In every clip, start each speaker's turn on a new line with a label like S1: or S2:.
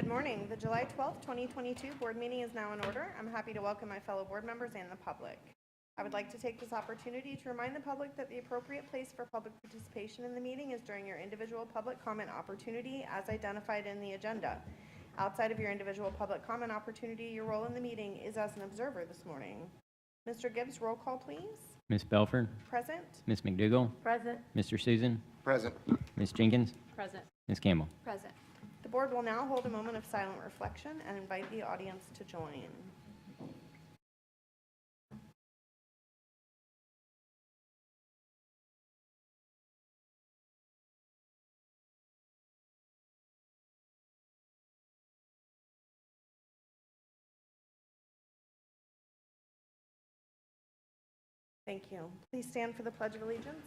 S1: Good morning. The July 12th, 2022 board meeting is now in order. I'm happy to welcome my fellow board members and the public. I would like to take this opportunity to remind the public that the appropriate place for public participation in the meeting is during your individual public comment opportunity as identified in the agenda. Outside of your individual public comment opportunity, your role in the meeting is as an observer this morning. Mr. Gibbs, roll call, please.
S2: Ms. Belford?
S1: Present.
S2: Ms. McDougall?
S3: Present.
S2: Mr. Susan?
S4: Present.
S2: Ms. Jenkins?
S3: Present.
S2: Ms. Campbell?
S3: Present.
S1: The board will now hold a moment of silent reflection and invite the audience to join. Thank you. Please stand for the Pledge of Allegiance.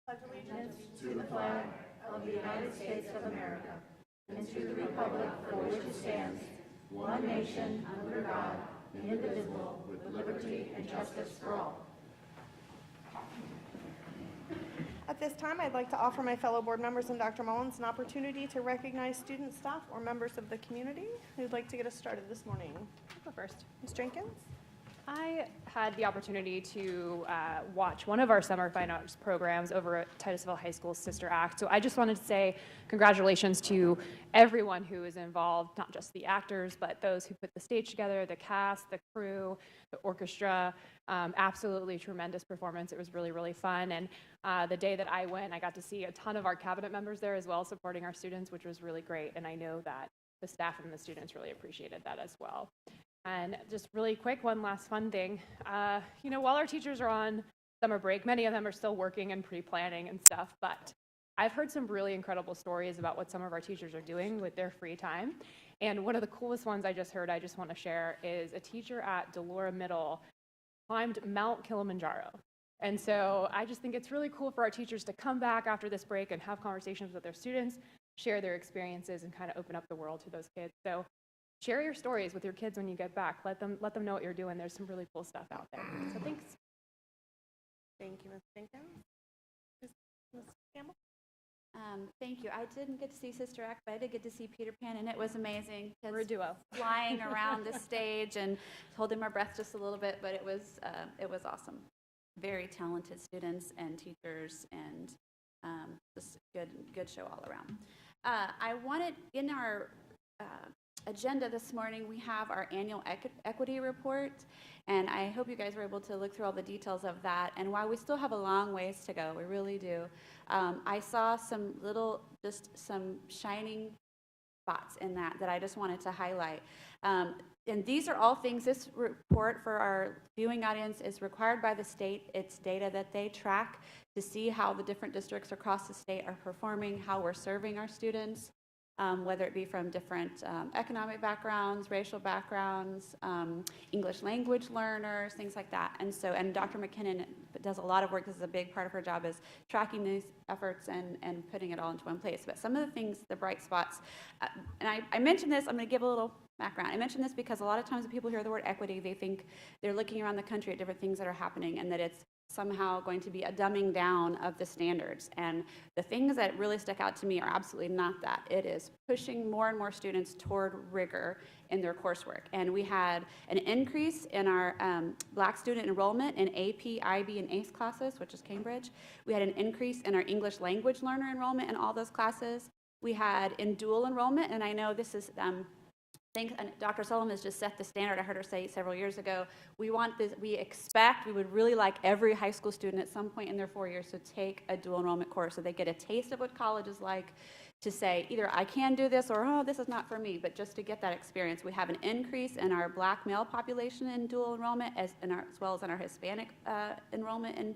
S1: Pledge allegiance
S3: To the flag of the United States of America and to the republic for which it stands, one nation under God, indivisible, with liberty and justice for all.
S1: At this time, I'd like to offer my fellow board members and Dr. Mullins an opportunity to recognize student, staff, or members of the community who'd like to get us started this morning. I'll go first. Ms. Jenkins?
S5: I had the opportunity to watch one of our summer fine arts programs over at Titusville High School's Sister Act. So I just wanted to say congratulations to everyone who is involved, not just the actors, but those who put the stage together, the cast, the crew, the orchestra. Absolutely tremendous performance. It was really, really fun. And the day that I went, I got to see a ton of our cabinet members there as well, supporting our students, which was really great. And I know that the staff and the students really appreciated that as well. And just really quick, one last fun thing. While our teachers are on summer break, many of them are still working and pre-planning and stuff, but I've heard some really incredible stories about what some of our teachers are doing with their free time. And one of the coolest ones I just heard, I just want to share, is a teacher at Delora Middle climbed Mount Kilimanjaro. And so I just think it's really cool for our teachers to come back after this break and have conversations with their students, share their experiences, and kind of open up the world to those kids. So share your stories with your kids when you get back. Let them know what you're doing. There's some really cool stuff out there. So thanks.
S1: Thank you, Ms. Jenkins. Ms. Campbell?
S3: Thank you. I didn't get to see Sister Act, but I did get to see Peter Pan, and it was amazing.
S5: We're a duo.
S3: Flying around the stage and holding my breath just a little bit, but it was awesome. Very talented students and teachers, and just good show all around. I wanted, in our agenda this morning, we have our annual equity report, and I hope you guys were able to look through all the details of that. And while we still have a long ways to go, we really do, I saw some shining spots in that I just wanted to highlight. And these are all things, this report for our viewing audience is required by the state. It's data that they track to see how the different districts across the state are performing, how we're serving our students, whether it be from different economic backgrounds, racial backgrounds, English language learners, things like that. And Dr. McKinnon does a lot of work. This is a big part of her job, is tracking these efforts and putting it all into one place. But some of the things, the bright spots, and I mentioned this, I'm going to give a little background. I mentioned this because a lot of times when people hear the word equity, they think they're looking around the country at different things that are happening and that it's somehow going to be a dumbing down of the standards. And the things that really stuck out to me are absolutely not that. It is pushing more and more students toward rigor in their coursework. And we had an increase in our Black student enrollment in AP, IB, and ACE classes, which is Cambridge. We had an increase in our English language learner enrollment in all those classes. We had in dual enrollment, and I know this is and Dr. Sullivan has just set the standard. I heard her say several years ago, we would really like every high school student at some point in their 4 years to take a dual enrollment course so they get a taste of what college is like, to say either I can do this or, oh, this is not for me, but just to get that experience. We have an increase in our Black male population in dual enrollment as well as in our Hispanic enrollment in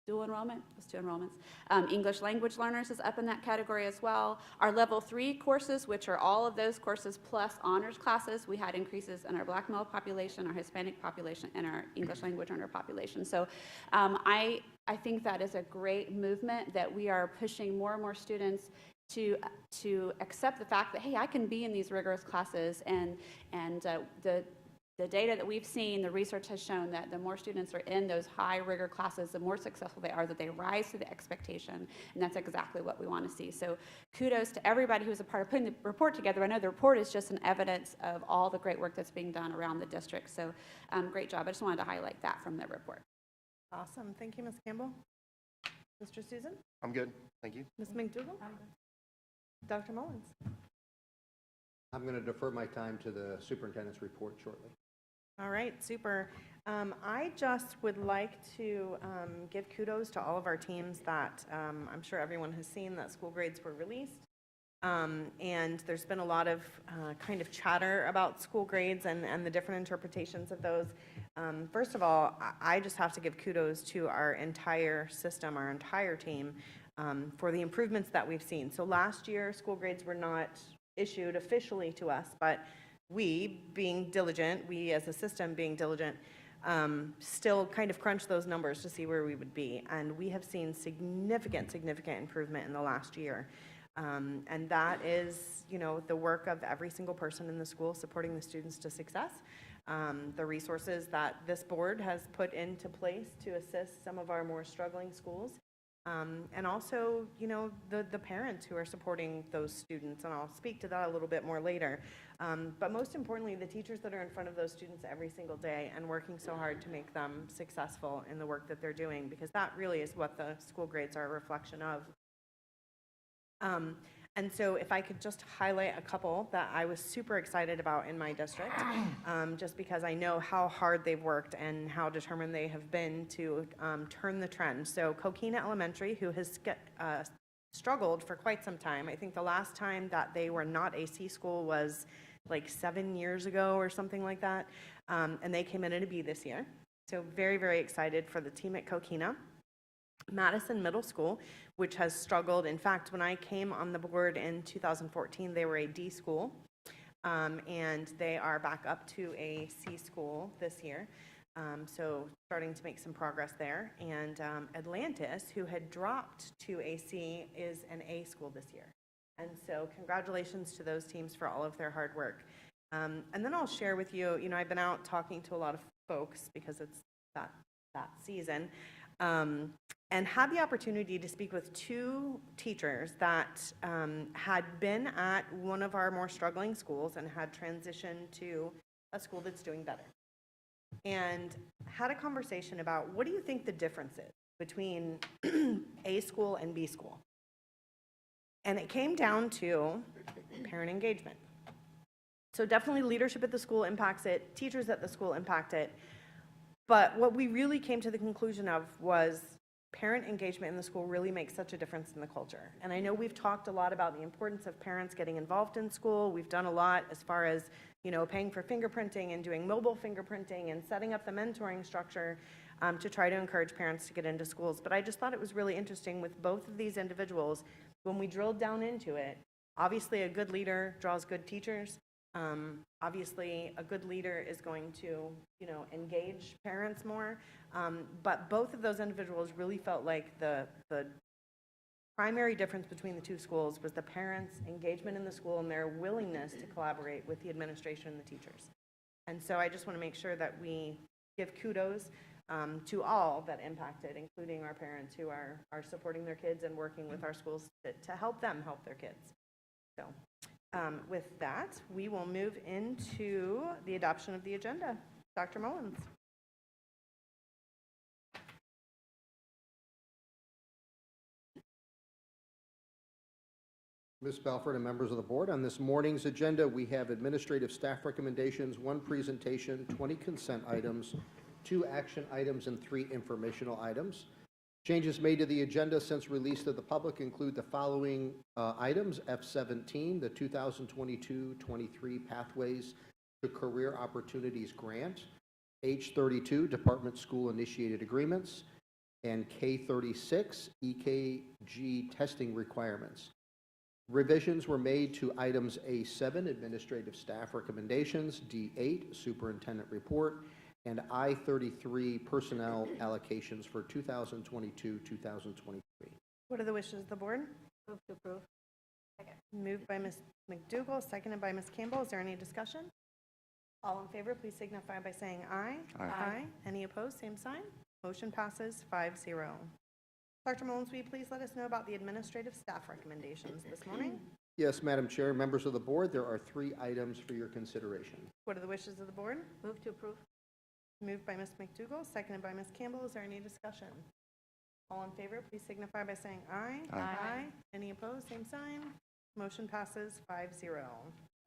S3: dual enrollment. Those two enrollments. English language learners is up in that category as well. Our level 3 courses, which are all of those courses plus honors classes, we had increases in our Black male population, our Hispanic population, and our English language learner population. So I think that is a great movement, that we are pushing more and more students to accept the fact that, hey, I can be in these rigorous classes, and the the data that we've seen, the research has shown that the more students are in those high rigor classes, the more successful they are, that they rise to the expectation, and that's exactly what we want to see. So kudos to everybody who was a part of putting the report together. I know the report is just an evidence of all the great work that's being done around the district, so great job. I just wanted to highlight that from the report.
S1: Awesome. Thank you, Ms. Campbell. Mr. Susan?
S4: I'm good. Thank you.
S1: Ms. McDougall? Dr. Mullins?
S6: I'm going to defer my time to the superintendent's report shortly.
S1: All right, super. I just would like to give kudos to all of our teams that I'm sure everyone has seen that school grades were released. And there's been a lot of kind of chatter about school grades and the different interpretations of those. First of all, I just have to give kudos to our entire system, our entire team, for the improvements that we've seen. So last year, school grades were not issued officially to us, but we, being diligent, we as a system being diligent, still kind of crunch those numbers to see where we would be. And we have seen significant improvement in the last year. And that is, you know, the work of every single person in the school supporting the students to success. The resources that this board has put into place to assist some of our more struggling schools. And also, you know, the parents who are supporting those students, and I'll speak to that a little bit more later. But most importantly, the teachers that are in front of those students every single day and working so hard to make them successful in the work that they're doing, because that really is what the school grades are a reflection of. And so if I could just highlight a couple that I was super excited about in my district, just because I know how hard they've worked and how determined they have been to turn the trend. So Coquina Elementary, who has struggled for quite some time. I think the last time that they were not a C school was like 7 years ago or something like that. And they came in at a B this year. So very excited for the team at Coquina. Madison Middle School, which has struggled. In fact, when I came on the board in 2014, they were a D school, and they are back up to a C school this year. So starting to make some progress there. And Atlantis, who had dropped to a C, is an A school this year. And so congratulations to those teams for all of their hard work. And then I'll share with you, you know, I've been out talking to a lot of folks because it's that season. And had the opportunity to speak with two teachers that had been at one of our more struggling schools and had transitioned to a school that's doing better. And had a conversation about, what do you think the difference is between A school and B school? And it came down to parent engagement. So definitely leadership at the school impacts it, teachers at the school impact it. But what we really came to the conclusion of was parent engagement in the school really makes such a difference in the culture. And I know we've talked a lot about the importance of parents getting involved in school. We've done a lot as far as, you know, paying for fingerprinting and doing mobile fingerprinting and setting up the mentoring structure to try to encourage parents to get into schools. But I just thought it was really interesting with both of these individuals, when we drilled down into it, obviously a good leader draws good teachers. Obviously, a good leader is going to, you know, engage parents more. But both of those individuals really felt like the primary difference between the two schools was the parents' engagement in the school and their willingness to collaborate with the administration and the teachers. And so I just want to make sure that we give kudos to all that impacted, including our parents who are supporting their kids and working with our schools to help them help their kids. So. With that, we will move into the adoption of the agenda. Dr. Mullins.
S6: Ms. Belford and members of the board, on this morning's agenda, we have administrative staff recommendations, 1 presentation, 20 consent items, 2 action items, and 3 informational items. Changes made to the agenda since release to the public include the following items: F17, the 2022-23 Pathways to Career Opportunities Grant, H32, Department School Initiated Agreements, and K36, EKG Testing Requirements. Revisions were made to items A7, Administrative Staff Recommendations, D8, Superintendent Report, and I-33 personnel allocations for 2022-2023.
S1: What are the wishes of the board? Move to approve. Second. Moved by Ms. McDougall, seconded by Ms. Campbell. Is there any discussion? All in favor, please signify by saying aye.
S4: Aye.
S1: Any opposed, same sign. Motion passes 5-0. Dr. Mullins, will you please let us know about the administrative staff recommendations this morning?
S6: Yes, Madam Chair, members of the board, there are 3 items for your consideration.
S1: What are the wishes of the board?
S3: Move to approve.
S1: Moved by Ms. McDougall, seconded by Ms. Campbell. Is there any discussion? All in favor, please signify by saying aye.
S4: Aye.
S1: Any opposed, same sign. Motion passes 5-0.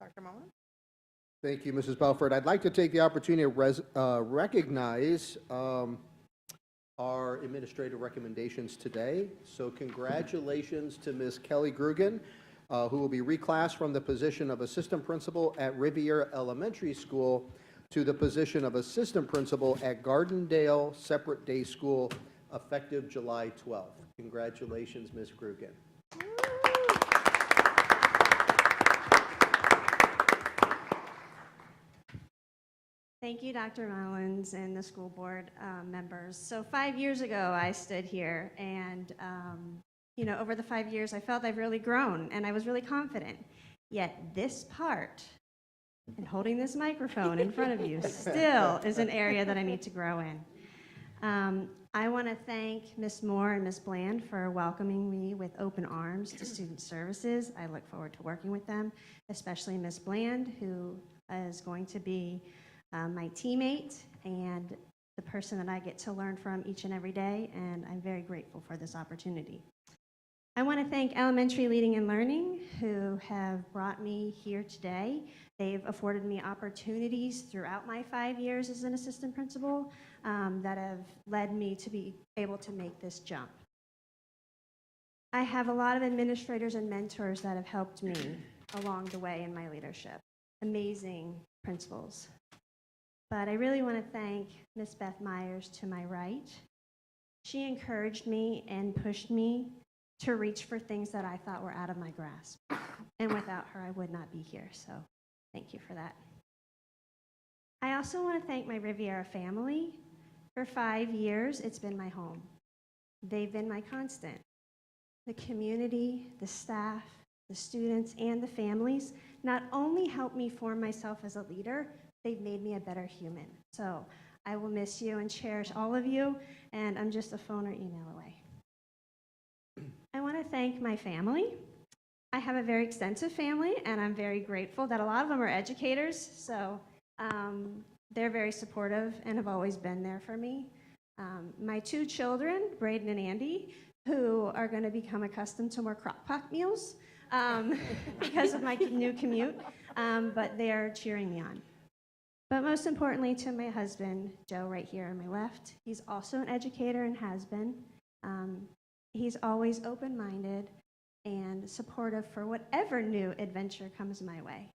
S1: Dr. Mullins?
S6: Thank you, Mrs. Belford. I'd like to take the opportunity to recognize our administrative recommendations today. So congratulations to Ms. Kelly Grugan, who will be reclassed from the position of assistant principal at Riviera Elementary School to the position of assistant principal at Gardendale Separate Day School, effective July 12th. Congratulations, Ms. Grugan.
S7: Thank you, Dr. Mullins and the school board members. So 5 years ago, I stood here and, over the 5 years, I felt I've really grown and I was really confident. Yet this part, and holding this microphone in front of you, still is an area that I need to grow in. I want to thank Ms. Moore and Ms. Bland for welcoming me with open arms to Student Services. I look forward to working with them, especially Ms. Bland, who is going to be my teammate and the person that I get to learn from each and every day, and I'm very grateful for this opportunity. I want to thank Elementary Leading and Learning, who have brought me here today. They've afforded me opportunities throughout my 5 years as an assistant principal that have led me to be able to make this jump. I have a lot of administrators and mentors that have helped me along the way in my leadership. Amazing principals. But I really want to thank Ms. Beth Myers to my right. She encouraged me and pushed me to reach for things that I thought were out of my grasp. And without her, I would not be here, so thank you for that. I also want to thank my Riviera family. For 5 years, it's been my home. They've been my constant. The community, the staff, the students, and the families not only helped me form myself as a leader, they've made me a better human. So I will miss you and cherish all of you, and I'm just a phone or email away. I want to thank my family. I have a very extensive family, and I'm very grateful that a lot of them are educators, so they're very supportive and have always been there for me. My 2 children, Braden and Andy, who are going to become accustomed to more crock pot meals because of my new commute, but they are cheering me on. But most importantly, to my husband, Joe, right here on my left. He's also an educator and has been. He's always open-minded and supportive for whatever new adventure comes my way.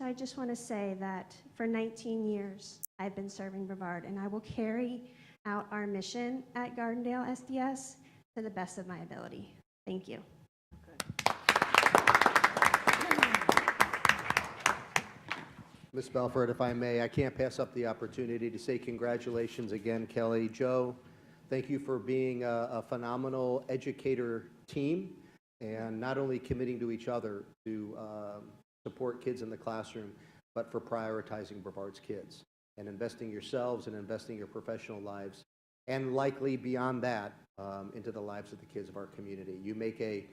S7: So I just want to say that for 19 years, I've been serving Brevard, and I will carry out our mission at Gardendale SDS to the best of my ability. Thank you.
S6: Ms. Belford, if I may, I can't pass up the opportunity to say congratulations again, Kelly. Joe, thank you for being a phenomenal educator team and not only committing to each other to support kids in the classroom, but for prioritizing Brevard's kids and investing yourselves and investing your professional lives and likely beyond that into the lives of the kids of our community. You make an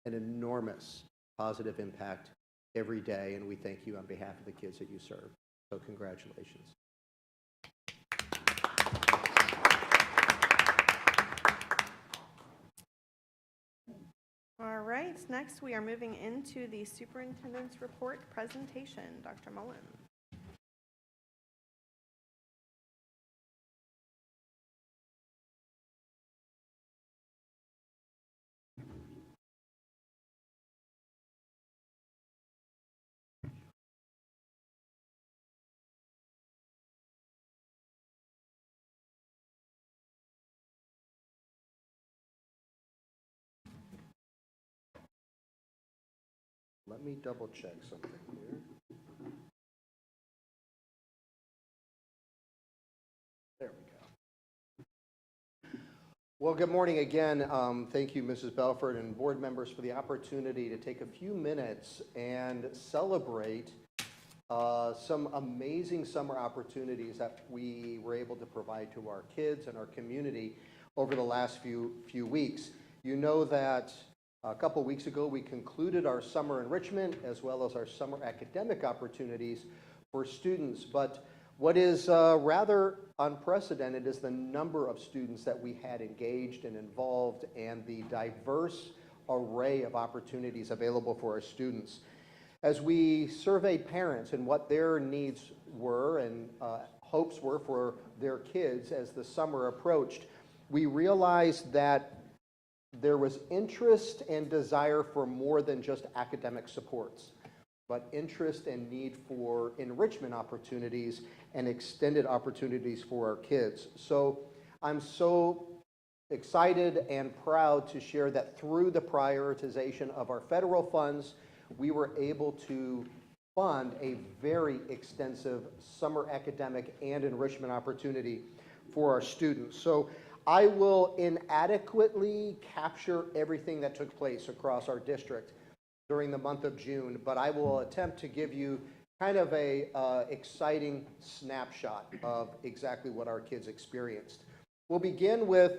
S6: enormous positive impact every day, and we thank you on behalf of the kids that you serve. So congratulations.
S1: All right, next we are moving into the superintendent's report presentation. Dr. Mullins.
S6: Let me double check something here. There we go. Well, good morning again. Thank you, Mrs. Belford and board members, for the opportunity to take a few minutes and celebrate some amazing summer opportunities that we were able to provide to our kids and our community over the last few weeks. You know that a couple weeks ago we concluded our summer enrichment as well as our summer academic opportunities for students, but what is rather unprecedented is the number of students that we had engaged and involved and the diverse array of opportunities available for our students. As we surveyed parents and what their needs were and hopes were for their kids as the summer approached, we realized that there was interest and desire for more than just academic supports, but interest and need for enrichment opportunities and extended opportunities for our kids. So I'm so excited and proud to share that through the prioritization of our federal funds, we were able to fund a very extensive summer academic and enrichment opportunity for our students. So I will inadequately capture everything that took place across our district during the month of June, but I will attempt to give you kind of a exciting snapshot of exactly what our kids experienced. We'll begin with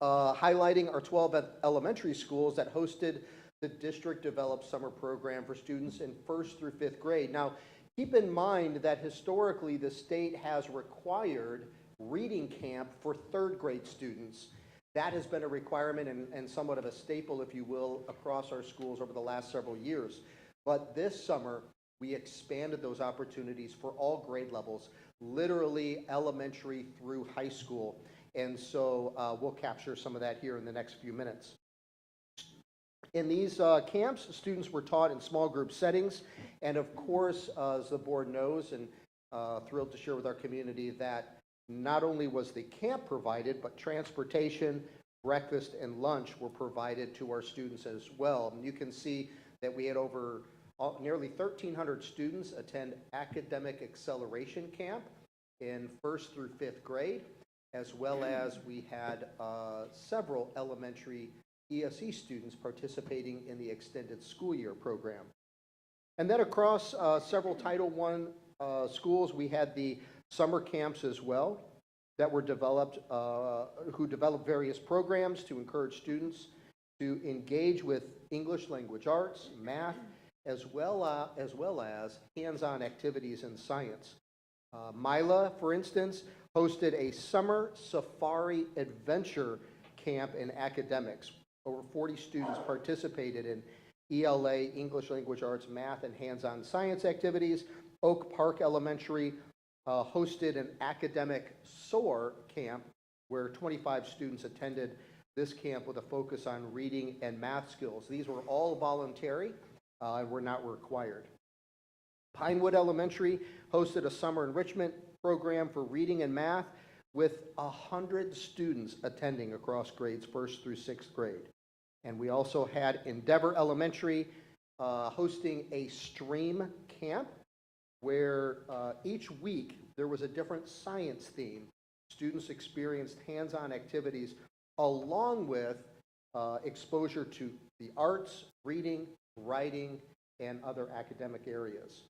S6: highlighting our 12 elementary schools that hosted the district-developed summer program for students in 1st through 5th grade. Now, keep in mind that historically the state has required reading camp for 3rd grade students. That has been a requirement and somewhat of a staple, if you will, across our schools over the last several years. But this summer, we expanded those opportunities for all grade levels, literally elementary through high school. And so we'll capture some of that here in the next few minutes. In these camps, students were taught in small group settings. And of course, as the board knows, and thrilled to share with our community, that not only was the camp provided, but transportation, breakfast, and lunch were provided to our students as well. And you can see that we had over nearly 1,300 students attend Academic Acceleration Camp in 1st through 5th grade, as well as we had several elementary ESE students participating in the Extended School Year program. And then across several Title I schools, we had the summer camps as well that were developed, who developed various programs to encourage students to engage with English language arts, math, as well as hands-on activities in science. Mila, for instance, hosted a summer safari adventure camp in academics. Over 40 students participated in ELA, English language arts, math, and hands-on science activities. Oak Park Elementary hosted an academic SOAR camp where 25 students attended this camp with a focus on reading and math skills. These were all voluntary and were not required. Pinewood Elementary hosted a summer enrichment program for reading and math with 100 students attending across grades 1st through 6th grade. And we also had Endeavor Elementary hosting a STREAM camp where each week there was a different science theme. Students experienced hands-on activities along with exposure to the arts, reading, writing, and other academic areas.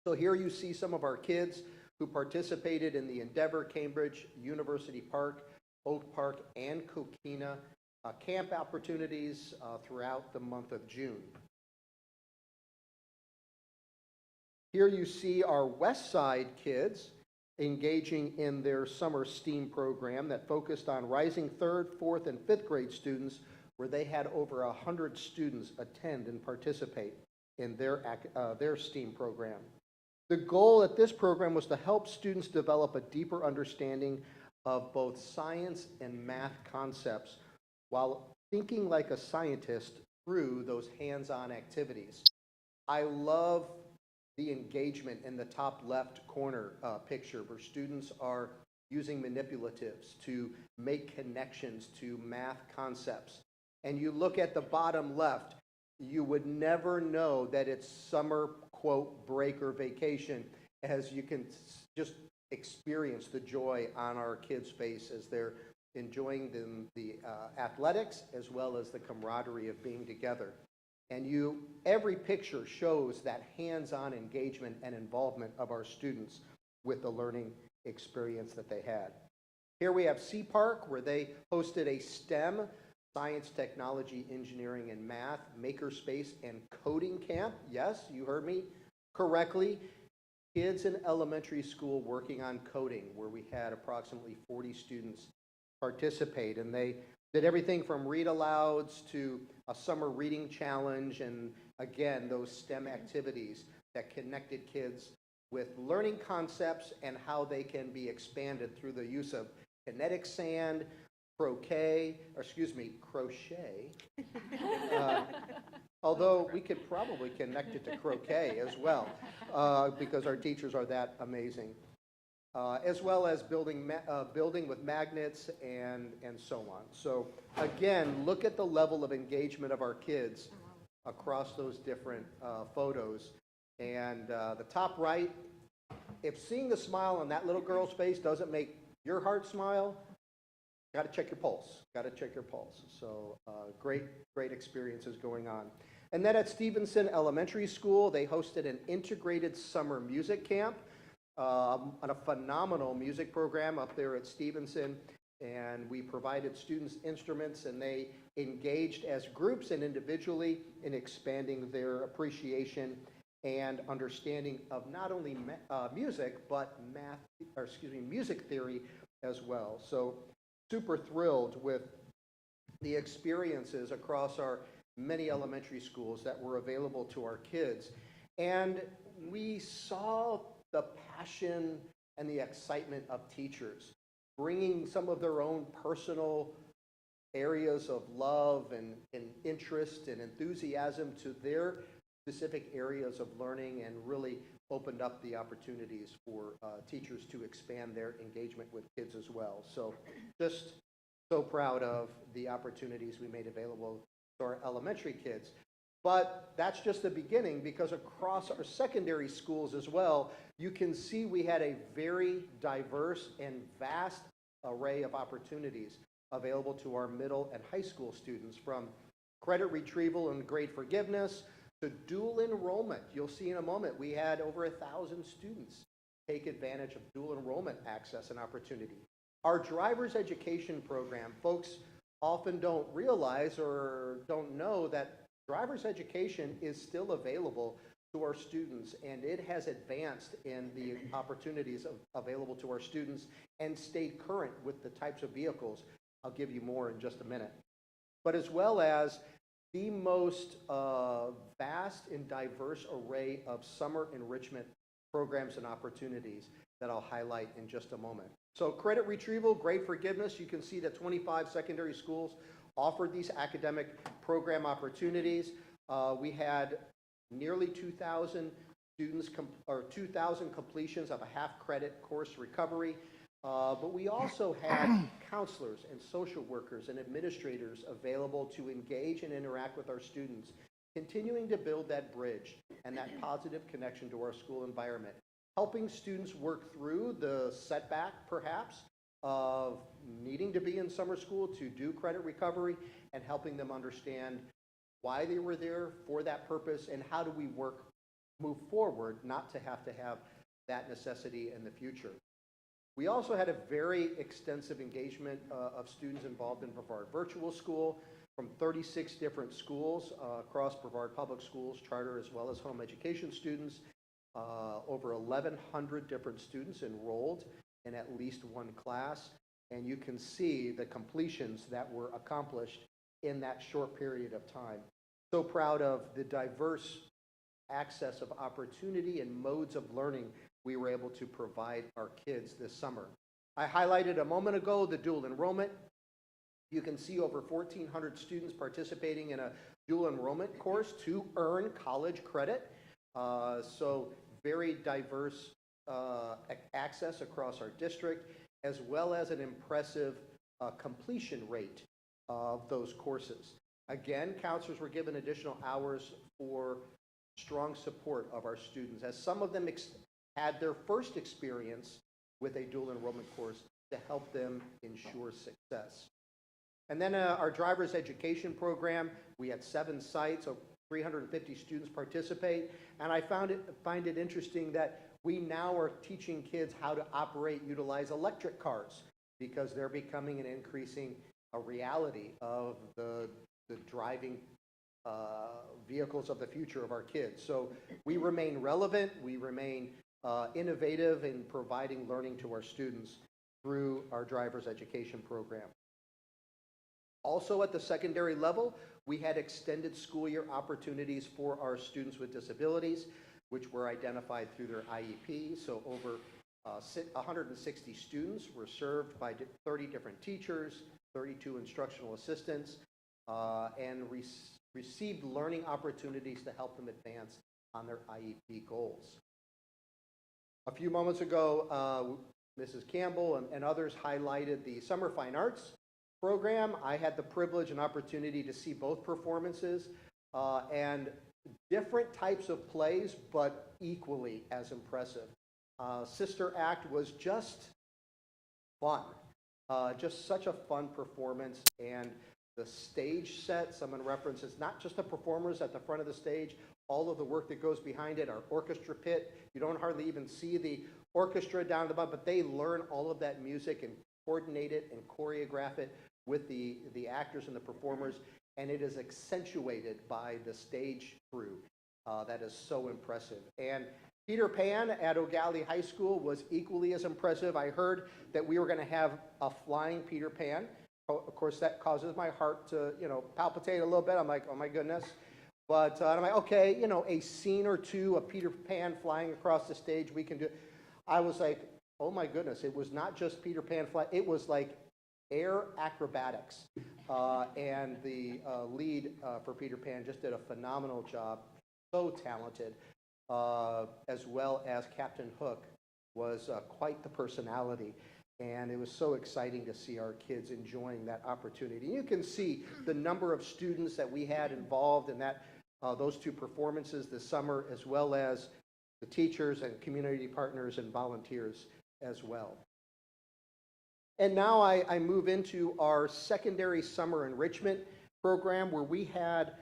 S6: So here you see some of our kids who participated in the Endeavor, Cambridge, University Park, Oak Park, and Coquina camp opportunities throughout the month of June. Here you see our West Side kids engaging in their summer STEAM program that focused on rising 3rd, 4th, and 5th grade students, where they had over 100 students attend and participate in their STEAM program. The goal at this program was to help students develop a deeper understanding of both science and math concepts while thinking like a scientist through those hands-on activities. I love the engagement in the top left corner picture where students are using manipulatives to make connections to math concepts. And you look at the bottom left, you would never know that it's summer, quote, break or vacation, as you can just experience the joy on our kids' face as they're enjoying the athletics as well as the camaraderie of being together. And every picture shows that hands-on engagement and involvement of our students with the learning experience that they had. Here we have Sea Park, where they hosted a STEM, science, technology, engineering, and math, makerspace, and coding camp. Yes, you heard me correctly. Kids in elementary school working on coding, where we had approximately 40 students participate. And they did everything from read alouds to a summer reading challenge, and again, those STEM activities that connected kids with learning concepts and how they can be expanded through the use of kinetic sand, crochet, although we could probably connect it to croquet as well, because our teachers are that amazing. As well as building with magnets and so on. So again, look at the level of engagement of our kids across those different photos. And the top right, if seeing the smile on that little girl's face doesn't make your heart smile, got to check your pulse. Got to check your pulse. So great experiences going on. And then at Stevenson Elementary School, they hosted an integrated summer music camp on a phenomenal music program up there at Stevenson. And we provided students instruments, and they engaged as groups and individually in expanding their appreciation and understanding of not only music, but music theory as well. So super thrilled with the experiences across our many elementary schools that were available to our kids. And we saw the passion and the excitement of teachers bringing some of their own personal areas of love and interest and enthusiasm to their specific areas of learning, and really opened up the opportunities for teachers to expand their engagement with kids as well. So just so proud of the opportunities we made available to our elementary kids. But that's just the beginning, because across our secondary schools as well, you can see we had a very diverse and vast array of opportunities available to our middle and high school students, from credit retrieval and grade forgiveness to dual enrollment. You'll see in a moment we had over 1,000 students take advantage of dual enrollment access and opportunity. Our driver's education program, folks often don't realize or don't know that driver's education is still available to our students, and it has advanced in the opportunities available to our students and stayed current with the types of vehicles. I'll give you more in just a minute. But as well as the most vast and diverse array of summer enrichment programs and opportunities that I'll highlight in just a moment. So credit retrieval, grade forgiveness, you can see that 25 secondary schools offered these academic program opportunities. We had nearly 2,000 students, 2,000 completions of a half-credit course recovery. But we also had counselors and social workers and administrators available to engage and interact with our students, continuing to build that bridge and that positive connection to our school environment, helping students work through the setback, perhaps, of needing to be in summer school to do credit recovery, and helping them understand why they were there for that purpose, and how do we move forward not to have that necessity in the future. We also had a very extensive engagement of students involved in Brevard Virtual School from 36 different schools across Brevard Public Schools, charter as well as home education students. Over 1,100 different students enrolled in at least one class, and you can see the completions that were accomplished in that short period of time. So proud of the diverse access of opportunity and modes of learning we were able to provide our kids this summer. I highlighted a moment ago the dual enrollment. You can see over 1,400 students participating in a dual enrollment course to earn college credit. So very diverse access across our district, as well as an impressive completion rate of those courses. Again, counselors were given additional hours for strong support of our students, as some of them had their first experience with a dual enrollment course to help them ensure success. And then our driver's education program, we had 7 sites 350 students participate, and I find it interesting that we now are teaching kids how to utilize electric cars, because they're becoming an increasing reality of the driving vehicles of the future of our kids. So we remain relevant, we remain innovative in providing learning to our students through our driver's education program. Also at the secondary level, we had extended school year opportunities for our students with disabilities, which were identified through their IEP. So over 160 students were served by 30 different teachers, 32 instructional assistants, and received learning opportunities to help them advance on their IEP goals. A few moments ago, Mrs. Campbell and others highlighted the Summer Fine Arts program. I had the privilege and opportunity to see both performances and different types of plays, but equally as impressive. Sister Act was just fun, just such a fun performance, and the stage set, someone references not just the performers at the front of the stage, all of the work that goes behind it, our orchestra pit. You don't hardly even see the orchestra down the bottom, but they learn all of that music and coordinate it and choreograph it with the actors and the performers, and it is accentuated by the stage crew. That is so impressive. And Peter Pan at O'Galley High School was equally as impressive. I heard that we were going to have a flying Peter Pan. Of course, that causes my heart to, palpitate a little bit. I'm like, oh my goodness. But I'm like, okay, a scene or two of Peter Pan flying across the stage, we can do. I was like, oh my goodness. It was not just Peter Pan fly. It was like air acrobatics. And the lead for Peter Pan just did a phenomenal job. So talented. As well as Captain Hook was quite the personality. And it was so exciting to see our kids enjoying that opportunity. You can see the number of students that we had involved in those two performances this summer, as well as the teachers and community partners and volunteers as well. And now I move into our secondary summer enrichment program, where we had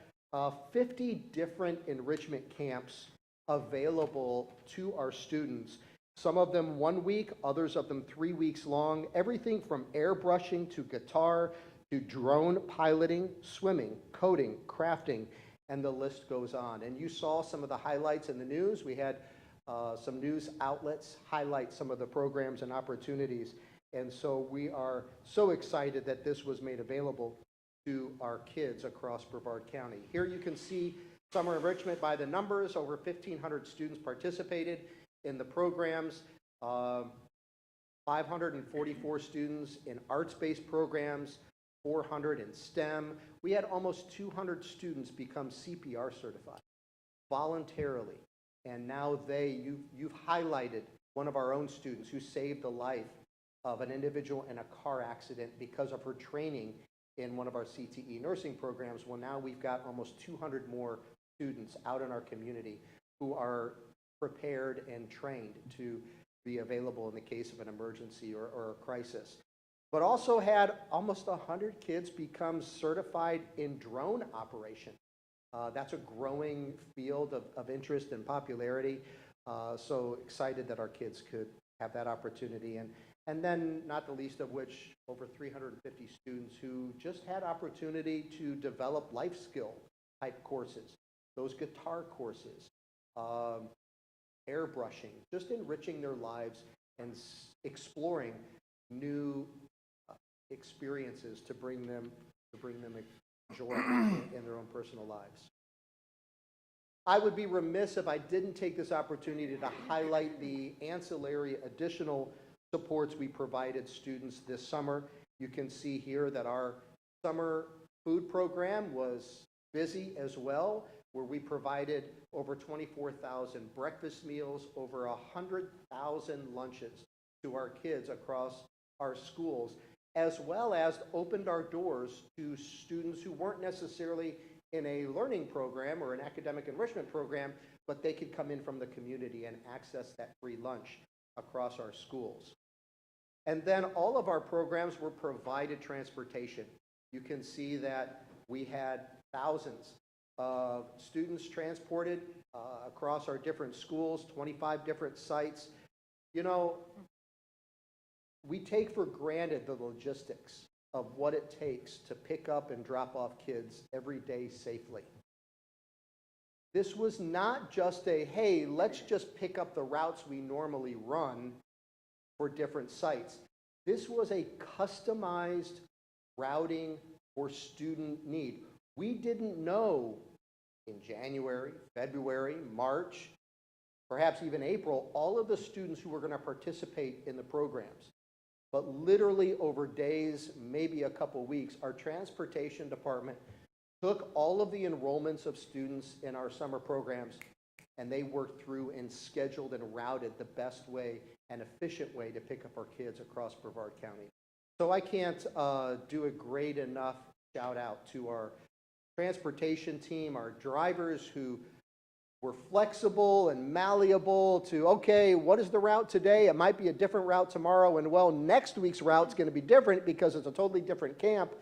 S6: 50 different enrichment camps available to our students. Some of them 1 week, others of them 3 weeks long. Everything from airbrushing to guitar to drone piloting, swimming, coding, crafting, and the list goes on. And you saw some of the highlights in the news. We had some news outlets highlight some of the programs and opportunities. And so we are so excited that this was made available to our kids across Brevard County. Here you can see summer enrichment by the numbers. Over 1,500 students participated in the programs, 544 students in arts-based programs, 400 in STEM. We had almost 200 students become CPR certified voluntarily. And now you've highlighted one of our own students who saved the life of an individual in a car accident because of her training in one of our CTE nursing programs. Well, now we've got almost 200 more students out in our community who are prepared and trained to be available in the case of an emergency or a crisis. But also had almost 100 kids become certified in drone operation. That's a growing field of interest and popularity. So excited that our kids could have that opportunity. And then, not the least of which, over 350 students who just had opportunity to develop life skill type courses, those guitar courses, airbrushing, just enriching their lives and exploring new experiences to bring them joy in their own personal lives. I would be remiss if I didn't take this opportunity to highlight the ancillary additional supports we provided students this summer. You can see here that our summer food program was busy as well, where we provided over 24,000 breakfast meals, over 100,000 lunches to our kids across our schools, as well as opened our doors to students who weren't necessarily in a learning program or an academic enrichment program, but they could come in from the community and access that free lunch across our schools. And then all of our programs were provided transportation. You can see that we had thousands of students transported across our different schools, 25 different sites. You know, we take for granted the logistics of what it takes to pick up and drop off kids every day safely. This was not just a, hey, let's just pick up the routes we normally run for different sites. This was a customized routing for student need. We didn't know in January, February, March, perhaps even April, all of the students who were going to participate in the programs. But literally over days, maybe a couple weeks, our transportation department took all of the enrollments of students in our summer programs, and they worked through and scheduled and routed the best way and efficient way to pick up our kids across Brevard County. So I can't do a great enough shout out to our transportation team, our drivers who were flexible and malleable to, okay, what is the route today? It might be a different route tomorrow, and well, next week's route's going to be different because it's a totally different camp.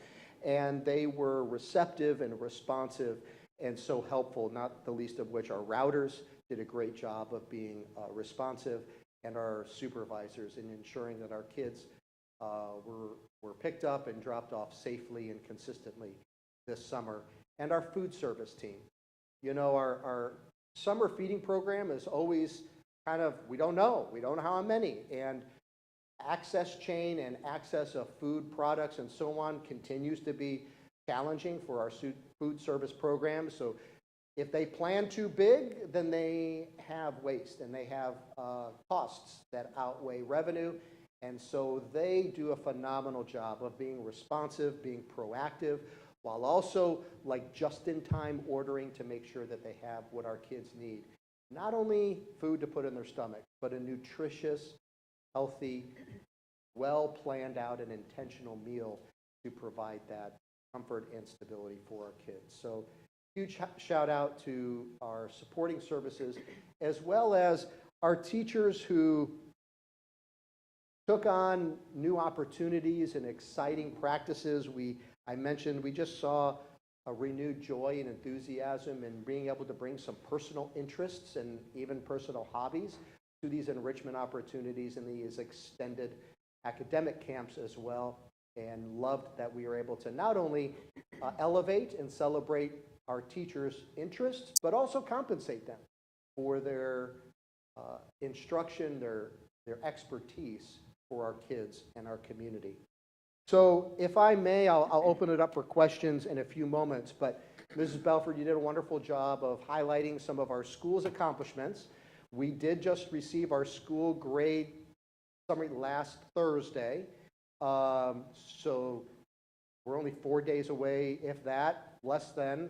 S6: And they were receptive and responsive and so helpful, not the least of which our routers did a great job of being responsive, and our supervisors in ensuring that our kids were picked up and dropped off safely and consistently this summer. And our food service team. You know, our summer feeding program is always kind of, we don't know how many, and access chain and access of food products and so on continues to be challenging for our food service programs. So if they plan too big, then they have waste and they have costs that outweigh revenue. And so they do a phenomenal job of being responsive, being proactive, while also like just-in-time ordering to make sure that they have what our kids need. Not only food to put in their stomach, but a nutritious, healthy, well-planned out and intentional meal to provide that comfort and stability for our kids. So huge shout out to our supporting services, as well as our teachers who took on new opportunities and exciting practices. I mentioned we just saw a renewed joy and enthusiasm in being able to bring some personal interests and even personal hobbies to these enrichment opportunities and these extended academic camps as well, and loved that we were able to not only elevate and celebrate our teachers' interests, but also compensate them for their instruction, their expertise for our kids and our community. So if I may, I'll open it up for questions in a few moments, but Mrs. Belford, you did a wonderful job of highlighting some of our school's accomplishments. We did just receive our school grade summary last Thursday, so we're only 4 days away, if that, less than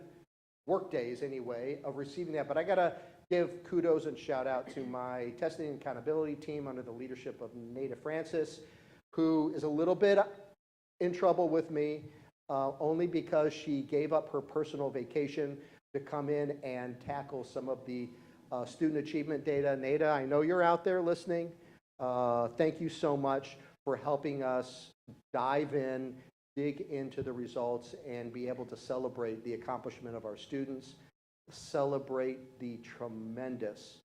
S6: work days anyway, of receiving that. But I gotta give kudos and shout out to my testing and accountability team under the leadership of Nada Francis, who is a little bit in trouble with me, only because she gave up her personal vacation to come in and tackle some of the student achievement data. Nada, I know you're out there listening. Thank you so much for helping us dive in, dig into the results, and be able to celebrate the accomplishment of our students, celebrate the tremendous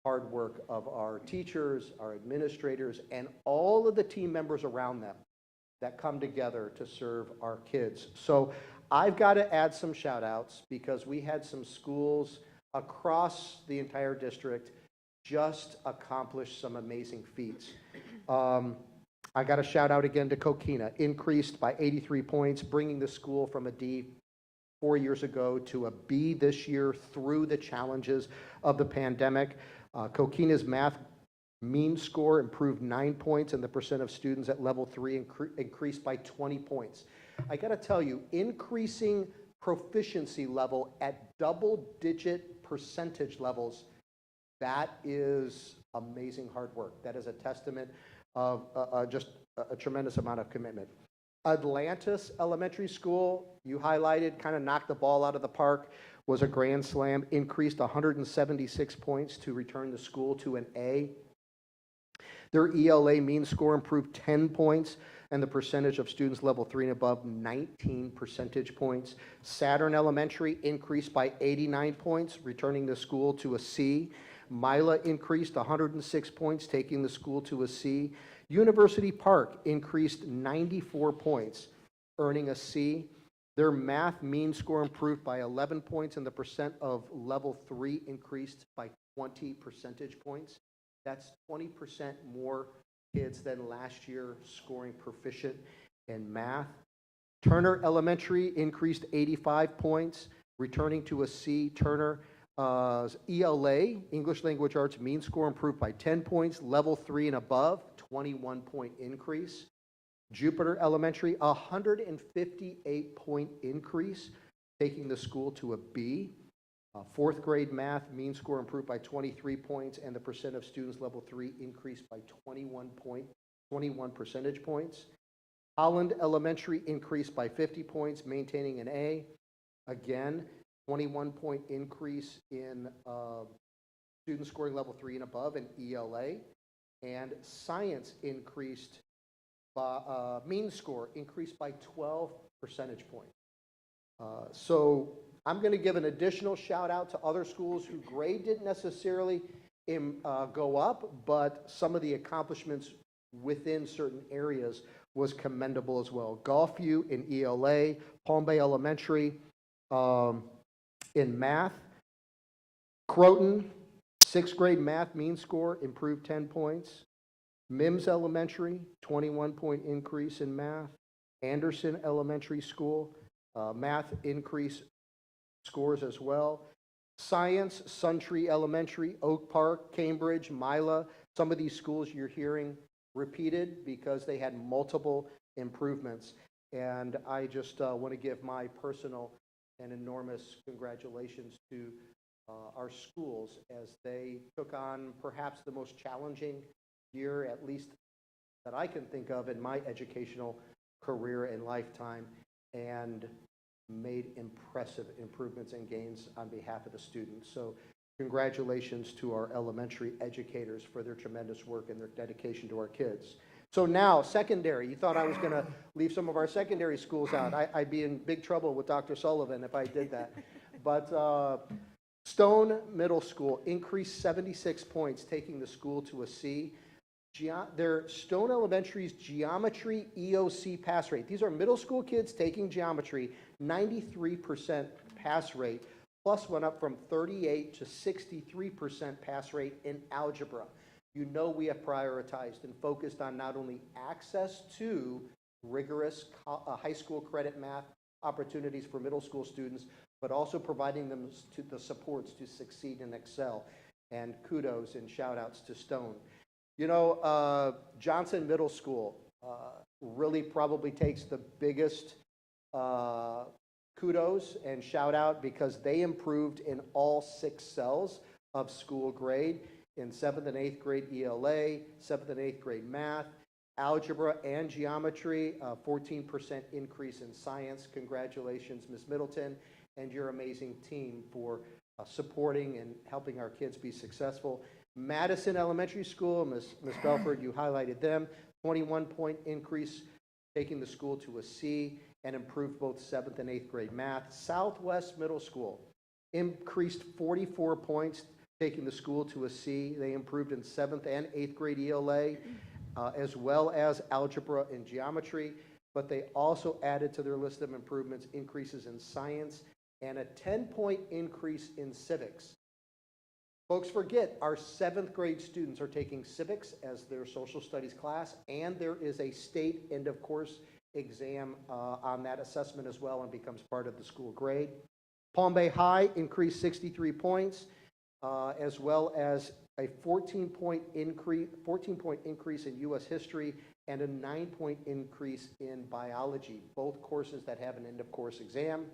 S6: hard work of our teachers, our administrators, and all of the team members around them that come together to serve our kids. So I've got to add some shout outs because we had some schools across the entire district just accomplish some amazing feats. I got a shout out again to Coquina, increased by 83 points, bringing the school from a D 4 years ago to a B this year through the challenges of the pandemic. Coquina's math mean score improved 9 points, and the percent of students at level 3 increased by 20 points. I got to tell you, increasing proficiency level at double-digit percentage levels, that is amazing hard work. That is a testament of just a tremendous amount of commitment. Atlantis Elementary School, you highlighted, kind of knocked the ball out of the park, was a grand slam, increased 176 points to return the school to an A. Their ELA mean score improved 10 points, and the percentage of students level 3 and above, 19 percentage points. Saturn Elementary increased by 89 points, returning the school to a C. Mila increased 106 points, taking the school to a C. University Park increased 94 points, earning a C. Their math mean score improved by 11 points, and the percent of level 3 increased by 20 percentage points. That's 20% more kids than last year scoring proficient in math. Turner Elementary increased 85 points, returning to a C. Turner ELA, English Language Arts, mean score improved by 10 points, level 3 and above, 21-point increase. Jupiter Elementary, 158-point increase, taking the school to a B. Fourth grade math, mean score improved by 23 points, and the percent of students level 3 increased by 21 percentage points. Holland Elementary increased by 50 points, maintaining an A. Again, 21-point increase in students scoring level 3 and above in ELA. And science increased, mean score increased by 12 percentage points. So I'm going to give an additional shout out to other schools whose grade didn't necessarily go up, but some of the accomplishments within certain areas was commendable as well. Gulfview in ELA, Palm Bay Elementary in math. Croton, 6th grade math mean score improved 10 points. Mims Elementary, 21-point increase in math. Anderson Elementary School, math increase scores as well. Science, Suntree Elementary, Oak Park, Cambridge, Mila. Some of these schools you're hearing repeated because they had multiple improvements. And I just want to give my personal and enormous congratulations to our schools as they took on perhaps the most challenging year, at least that I can think of in my educational career and lifetime, and made impressive improvements and gains on behalf of the students. So congratulations to our elementary educators for their tremendous work and their dedication to our kids. So now, secondary. You thought I was going to leave some of our secondary schools out. I'd be in big trouble with Dr. Sullivan if I did that. But Stone Middle School increased 76 points, taking the school to a C. Their Stone Elementary's geometry EOC pass rate. These are middle school kids taking geometry, 93% pass rate, plus went up from 38 to 63% pass rate in algebra. You know we have prioritized and focused on not only access to rigorous high school credit math opportunities for middle school students, but also providing them to the supports to succeed and excel. And kudos and shout outs to Stone. You know, Johnson Middle School really probably takes the biggest kudos and shout out because they improved in all 6 cells of school grade in 7th and 8th grade ELA, 7th and 8th grade math, algebra and geometry, 14% increase in science. Congratulations, Ms. Middleton, and your amazing team for supporting and helping our kids be successful. Madison Elementary School, Ms. Belford, you highlighted them, 21-point increase, taking the school to a C, and improved both 7th and 8th grade math. Southwest Middle School increased 44 points, taking the school to a C. They improved in 7th and 8th grade ELA, as well as algebra and geometry, but they also added to their list of improvements increases in science and a 10-point increase in civics. Folks forget our 7th grade students are taking civics as their social studies class, and there is a state end of course exam on that assessment as well and becomes part of the school grade. Palm Bay High increased 63 points, as well as a 14-point increase in U.S. history and a 9-point increase in biology, both courses that have an end of course exam.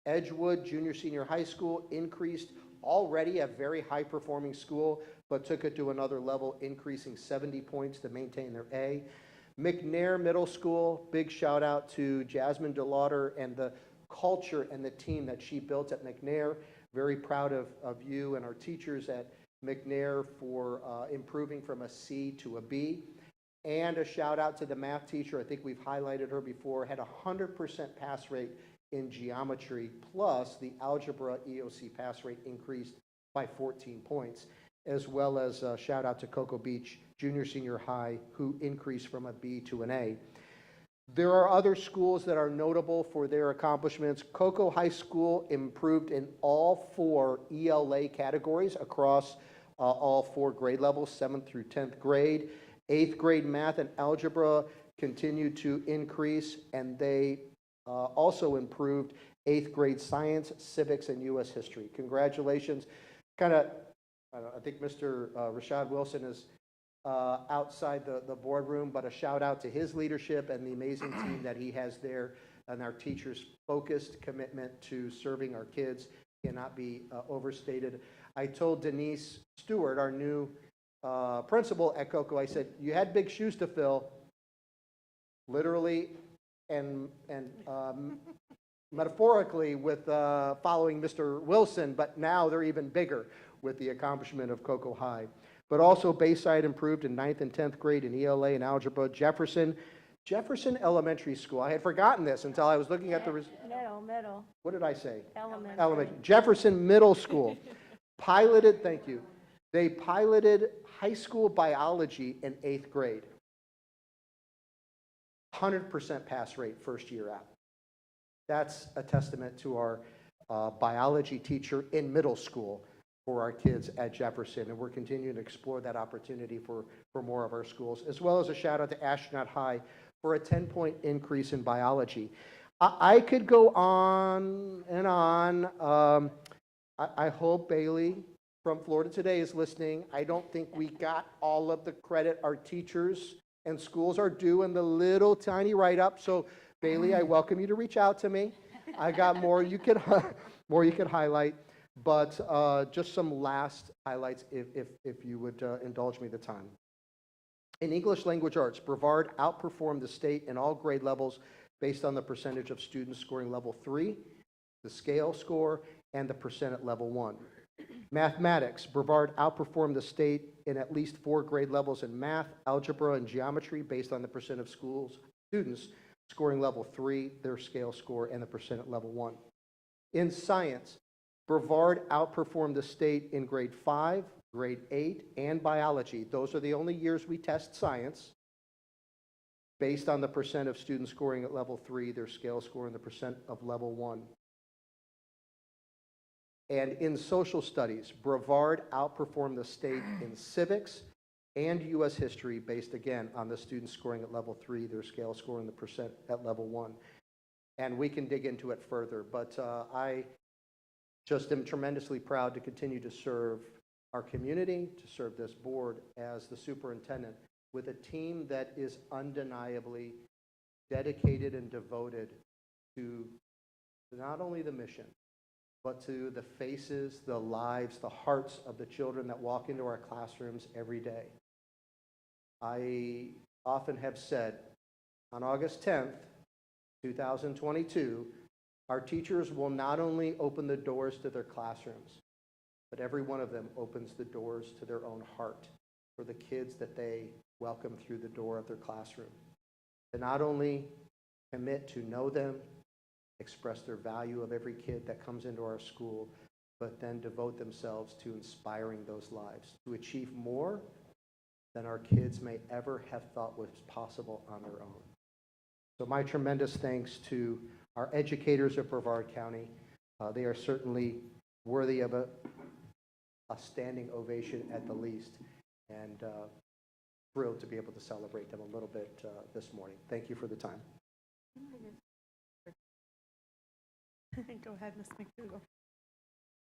S6: Edgewood Junior Senior High School increased, already a very high-performing school, but took it to another level, increasing 70 points to maintain their A. McNair Middle School, big shout out to Jasmine DeLauder and the culture and the team that she built at McNair. Very proud of you and our teachers at McNair for improving from a C to a B. And a shout out to the math teacher. I think we've highlighted her before, had a 100% pass rate in geometry, plus the algebra EOC pass rate increased by 14 points, as well as a shout out to Cocoa Beach Junior Senior High, who increased from a B to an A. There are other schools that are notable for their accomplishments. Cocoa High School improved in all 4 ELA categories across all 4 grade levels, 7th through 10th grade. 8th grade math and algebra continued to increase, and they also improved 8th grade science, civics, and U.S. history. Congratulations. I think Mr. Rashad Wilson is outside the boardroom, but a shout out to his leadership and the amazing team that he has there, and our teachers' focused commitment to serving our kids cannot be overstated. I told Denise Stewart, our new principal at Cocoa, I said, you had big shoes to fill, literally and metaphorically, with following Mr. Wilson, but now they're even bigger with the accomplishment of Cocoa High. But also Bayside improved in 9th and 10th grade in ELA and algebra. Jefferson Elementary School, I had forgotten this until I was looking at the
S4: Middle.
S6: What did I say?
S4: Elementary.
S6: Jefferson Middle School piloted, thank you, they piloted high school biology in 8th grade. 100% pass rate first year out. That's a testament to our biology teacher in middle school for our kids at Jefferson, and we're continuing to explore that opportunity for more of our schools, as well as a shout out to Astronaut High for a 10-point increase in biology. I could go on and on. I hope Bailey from Florida Today is listening. I don't think we got all of the credit our teachers and schools are due in the little tiny write-up. So Bailey, I welcome you to reach out to me. I got more you could highlight, but just some last highlights if you would indulge me the time. In English language arts, Brevard outperformed the state in all grade levels based on the percentage of students scoring level 3, the scale score, and the percent at level 1. Mathematics, Brevard outperformed the state in at least 4 grade levels in math, algebra, and geometry based on the percent of students scoring level 3, their scale score, and the percent at level 1. In science, Brevard outperformed the state in grade 5, grade 8, and biology. Those are the only years we test science based on the percent of students scoring at level 3, their scale score, and the percent of level 1. And in social studies, Brevard outperformed the state in civics and U.S. history based, again, on the students scoring at level 3, their scale score, and the percent at level 1. And we can dig into it further, but I just am tremendously proud to continue to serve our community, to serve this board as the superintendent with a team that is undeniably dedicated and devoted to not only the mission, but to the faces, the lives, the hearts of the children that walk into our classrooms every day. I often have said, on August 10th, 2022, our teachers will not only open the doors to their classrooms, but every one of them opens the doors to their own heart for the kids that they welcome through the door of their classroom. To not only commit to know them, express their value of every kid that comes into our school, but then devote themselves to inspiring those lives, to achieve more than our kids may ever have thought was possible on their own. So my tremendous thanks to our educators of Brevard County. They are certainly worthy of a standing ovation at the least, and thrilled to be able to celebrate them a little bit this morning. Thank you for the time.
S1: Go ahead, Ms. McDougall.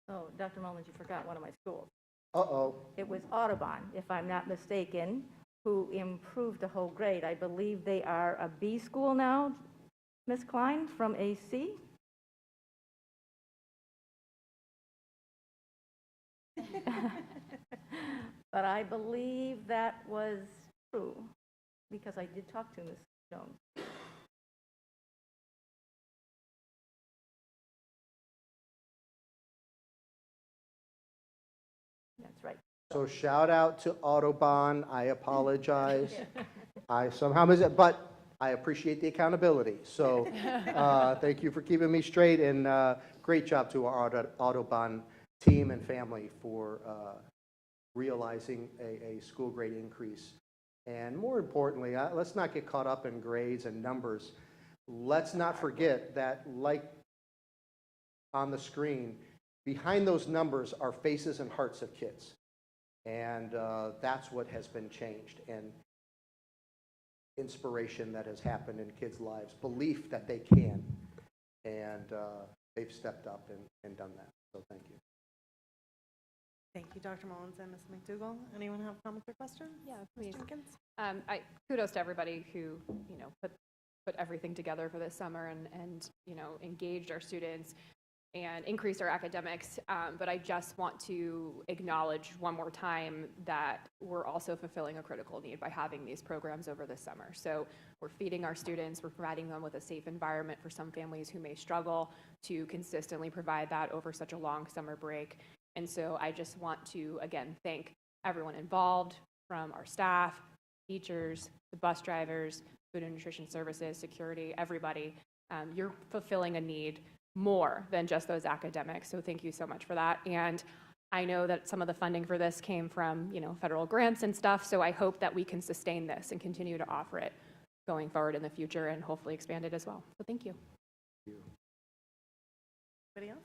S4: Oh, Dr. Mullins, you forgot one of my schools.
S6: Uh-oh.
S4: It was Audubon, if I'm not mistaken, who improved a whole grade. I believe they are a B school now, Ms. Klein, from a C? But I believe that was true, because I did talk to Ms. Jones. That's right.
S6: So shout out to Autobahn. I apologize. I somehow missed it, but I appreciate the accountability. So thank you for keeping me straight, and great job to our Autobahn team and family for realizing a school grade increase. And more importantly, let's not get caught up in grades and numbers. Let's not forget that, like on the screen, behind those numbers are faces and hearts of kids. And that's what has been changed, and inspiration that has happened in kids' lives, belief that they can, and they've stepped up and done that. So thank you.
S1: Thank you, Dr. Mullins and Ms. McDougall. Anyone have comments or questions?
S5: Yeah,
S1: Ms.
S5: please.
S1: Jenkins?
S5: Kudos to everybody who, put everything together for this summer and engaged our students and increased our academics. But I just want to acknowledge one more time that we're also fulfilling a critical need by having these programs over the summer. So we're feeding our students, we're providing them with a safe environment for some families who may struggle to consistently provide that over such a long summer break. And so I just want to, again, thank everyone involved, from our staff, teachers, the bus drivers, food and nutrition services, security, everybody. You're fulfilling a need more than just those academics. So thank you so much for that. And I know that some of the funding for this came from, federal grants and stuff. So I hope that we can sustain this and continue to offer it going forward in the future and hopefully expand it as well. So thank you.
S1: Anybody else?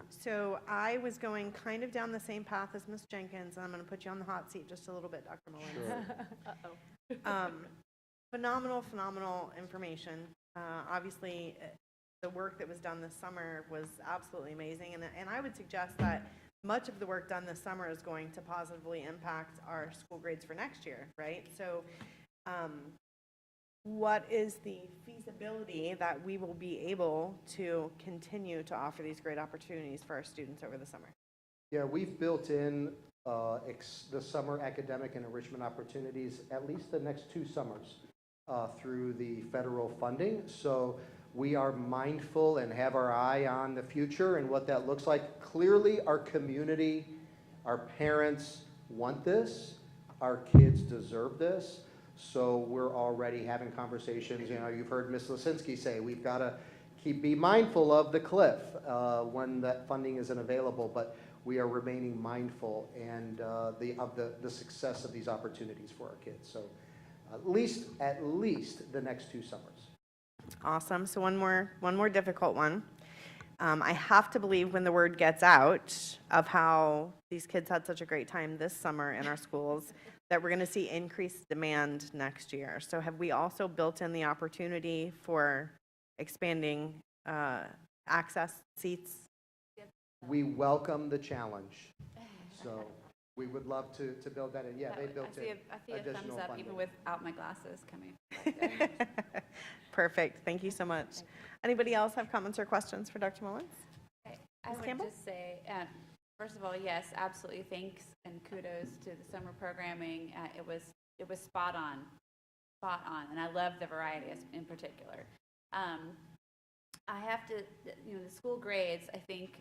S1: So I was going kind of down the same path as Ms. Jenkins, and I'm going to put you on the hot seat just a little bit, Dr. Mullins. Phenomenal information. Obviously, the work that was done this summer was absolutely amazing, and I would suggest that much of the work done this summer is going to positively impact our school grades for next year, right? So what is the feasibility that we will be able to continue to offer these great opportunities for our students over the summer?
S6: Yeah, we've built in the summer academic and enrichment opportunities at least the next 2 summers through the federal funding. So we are mindful and have our eye on the future and what that looks like. Clearly, our community, our parents want this. Our kids deserve this. So we're already having conversations. You've heard Ms. Lisinski say we've got to be mindful of the cliff when that funding isn't available, but we are remaining mindful and of the success of these opportunities for our kids. So at least the next 2 summers.
S1: Awesome. So one more difficult one. I have to believe when the word gets out of how these kids had such a great time this summer in our schools that we're going to see increased demand next year. So have we also built in the opportunity for expanding access seats?
S6: We welcome the challenge. So we would love to build that in. Yeah, they built in
S3: I see a thumbs
S6: additional
S3: up
S6: funding.
S3: even without my glasses coming. Right there.
S1: Perfect. Thank you so much. Anybody else have comments or questions for Dr. Mullins?
S3: I
S1: Ms.
S3: would
S1: Campbell?
S3: just say, first of all, yes, absolutely, thanks and kudos to the summer programming. It was spot on, and I love the variety in particular. I have to, the school grades, I think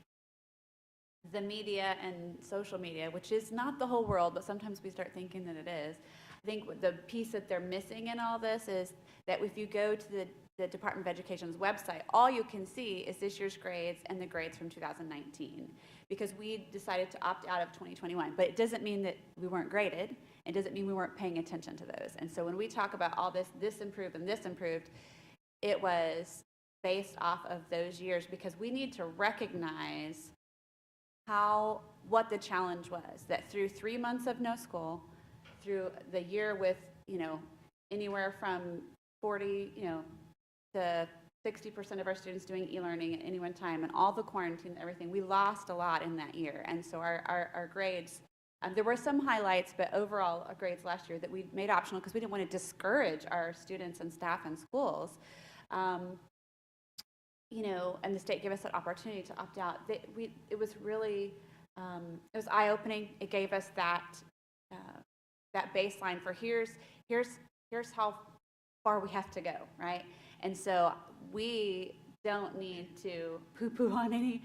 S3: the media and social media, which is not the whole world, but sometimes we start thinking that it is. I think the piece that they're missing in all this is that if you go to the Department of Education's website, all you can see is this year's grades and the grades from 2019, because we decided to opt out of 2021. But it doesn't mean that we weren't graded. It doesn't mean we weren't paying attention to those. And so when we talk about all this improved and this improved, it was based off of those years, because we need to recognize what the challenge was, that through 3 months of no school, through the year with, anywhere from 40, to 60% of our students doing e-learning at any one time, and all the quarantine and everything, we lost a lot in that year. And so our grades, there were some highlights, but overall our grades last year that we made optional because we didn't want to discourage our students and staff and schools. And the state gave us that opportunity to opt out. It was really, it was eye-opening. It gave us that baseline for here's how far we have to go, right? And so we don't need to poo-poo on any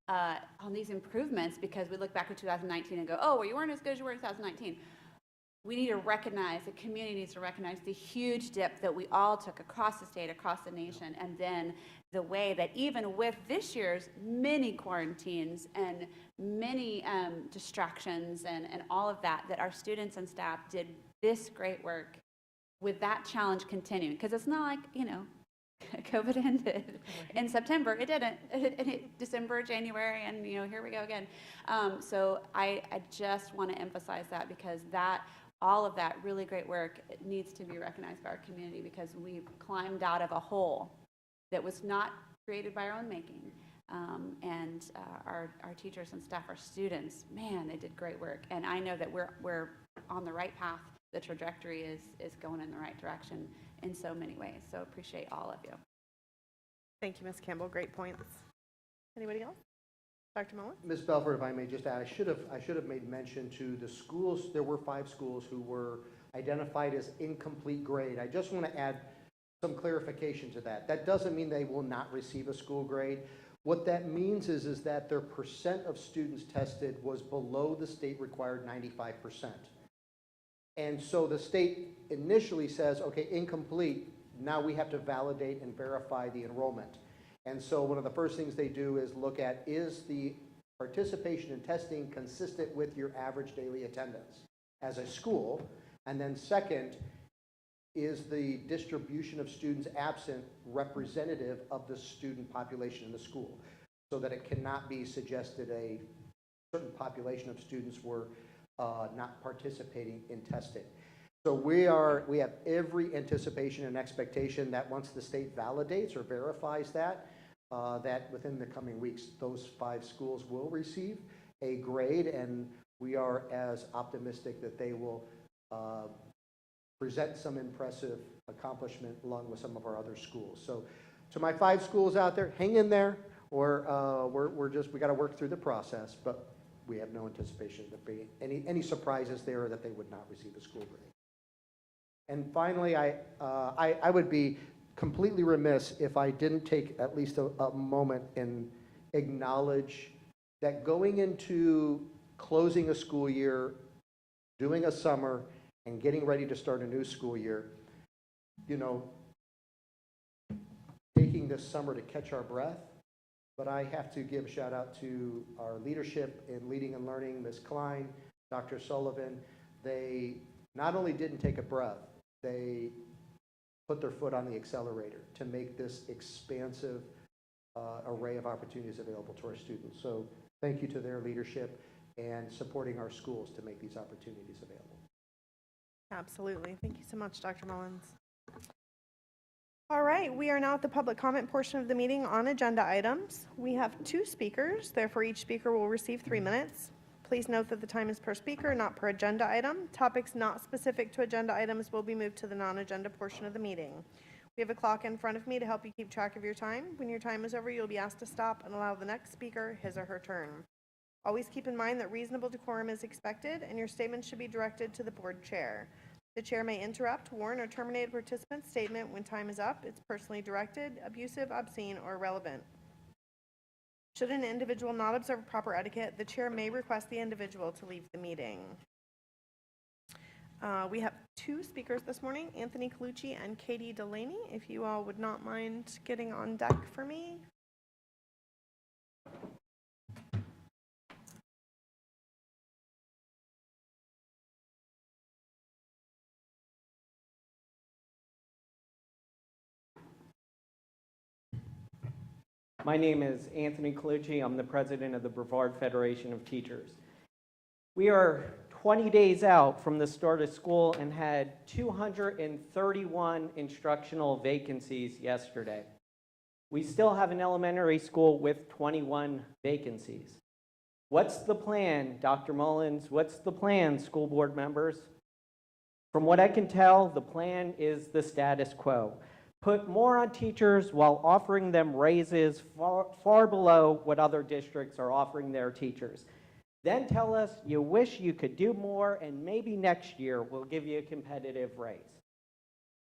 S3: on these improvements because we look back at 2019 and go, oh, well, you weren't as good as you were in 2019. We need to recognize, the community needs to recognize the huge dip that we all took across the state, across the nation, and then the way that even with this year's many quarantines and many distractions and all of that, that our students and staff did this great work with that challenge continuing. Because it's not like, you know, COVID ended in September. It didn't. December, January, and, you know, here we go again. So I just want to emphasize that because all of that really great work needs to be recognized by our community because we climbed out of a hole that was not created by our own making. Our teachers and staff, our students, man, they did great work. And I know that we're on the right path. The trajectory is going in the right direction in so many ways. So appreciate all of you.
S1: Thank you, Ms. Campbell. Great points. Anybody else? Dr. Mullen?
S6: Ms. Belford, if I may just add, I should have made mention to the schools. There were 5 schools who were identified as incomplete grade. I just want to add some clarification to that. That doesn't mean they will not receive a school grade. What that means is that their percent of students tested was below the state required 95%. And so the state initially says, okay, incomplete, now we have to validate and verify the enrollment. And so one of the first things they do is look at, is the participation in testing consistent with your average daily attendance as a school? And then second, is the distribution of students absent representative of the student population in the school? So that it cannot be suggested a certain population of students were not participating in testing. So we have every anticipation and expectation that once the state validates or verifies that within the coming weeks, those 5 schools will receive a grade, and we are as optimistic that they will present some impressive accomplishment along with some of our other schools. So to my 5 schools out there, hang in there, or we got to work through the process, but we have no anticipation of there being any surprises there or that they would not receive a school grade. And finally, I would be completely remiss if I didn't take at least a moment and acknowledge that going into closing a school year, doing a summer, and getting ready to start a new school year, you know, taking this summer to catch our breath, but I have to give a shout out to our leadership in Leading and Learning, Ms. Klein, Dr. Sullivan. They not only didn't take a breath, they put their foot on the accelerator to make this expansive array of opportunities available to our students. So thank you to their leadership and supporting our schools to make these opportunities available.
S1: Absolutely. Thank you so much, Dr. Mullins. All right, we are now at the public comment portion of the meeting on agenda items. We have 2 speakers, therefore each speaker will receive 3 minutes. Please note that the time is per speaker, not per agenda item. Topics not specific to agenda items will be moved to the non-agenda portion of the meeting. We have a clock in front of me to help you keep track of your time. When your time is over, you'll be asked to stop and allow the next speaker his or her turn. Always keep in mind that reasonable decorum is expected and your statement should be directed to the board chair. The chair may interrupt, warn, or terminate a participant's statement when time is up. It's personally directed, abusive, obscene, or irrelevant. Should an individual not observe proper etiquette, the chair may request the individual to leave the meeting. We have 2 speakers this morning, Anthony Colucci and Katie Delaney. If you all would not mind getting on deck for me.
S8: My name is Anthony Colucci. I'm the president of the Brevard Federation of Teachers. We are 20 days out from the start of school and had 231 instructional vacancies yesterday. We still have an elementary school with 21 vacancies. What's the plan, Dr. Mullins? What's the plan, school board members? From what I can tell, the plan is the status quo. Put more on teachers while offering them raises far below what other districts are offering their teachers. Then tell us you wish you could do more and maybe next year we'll give you a competitive raise.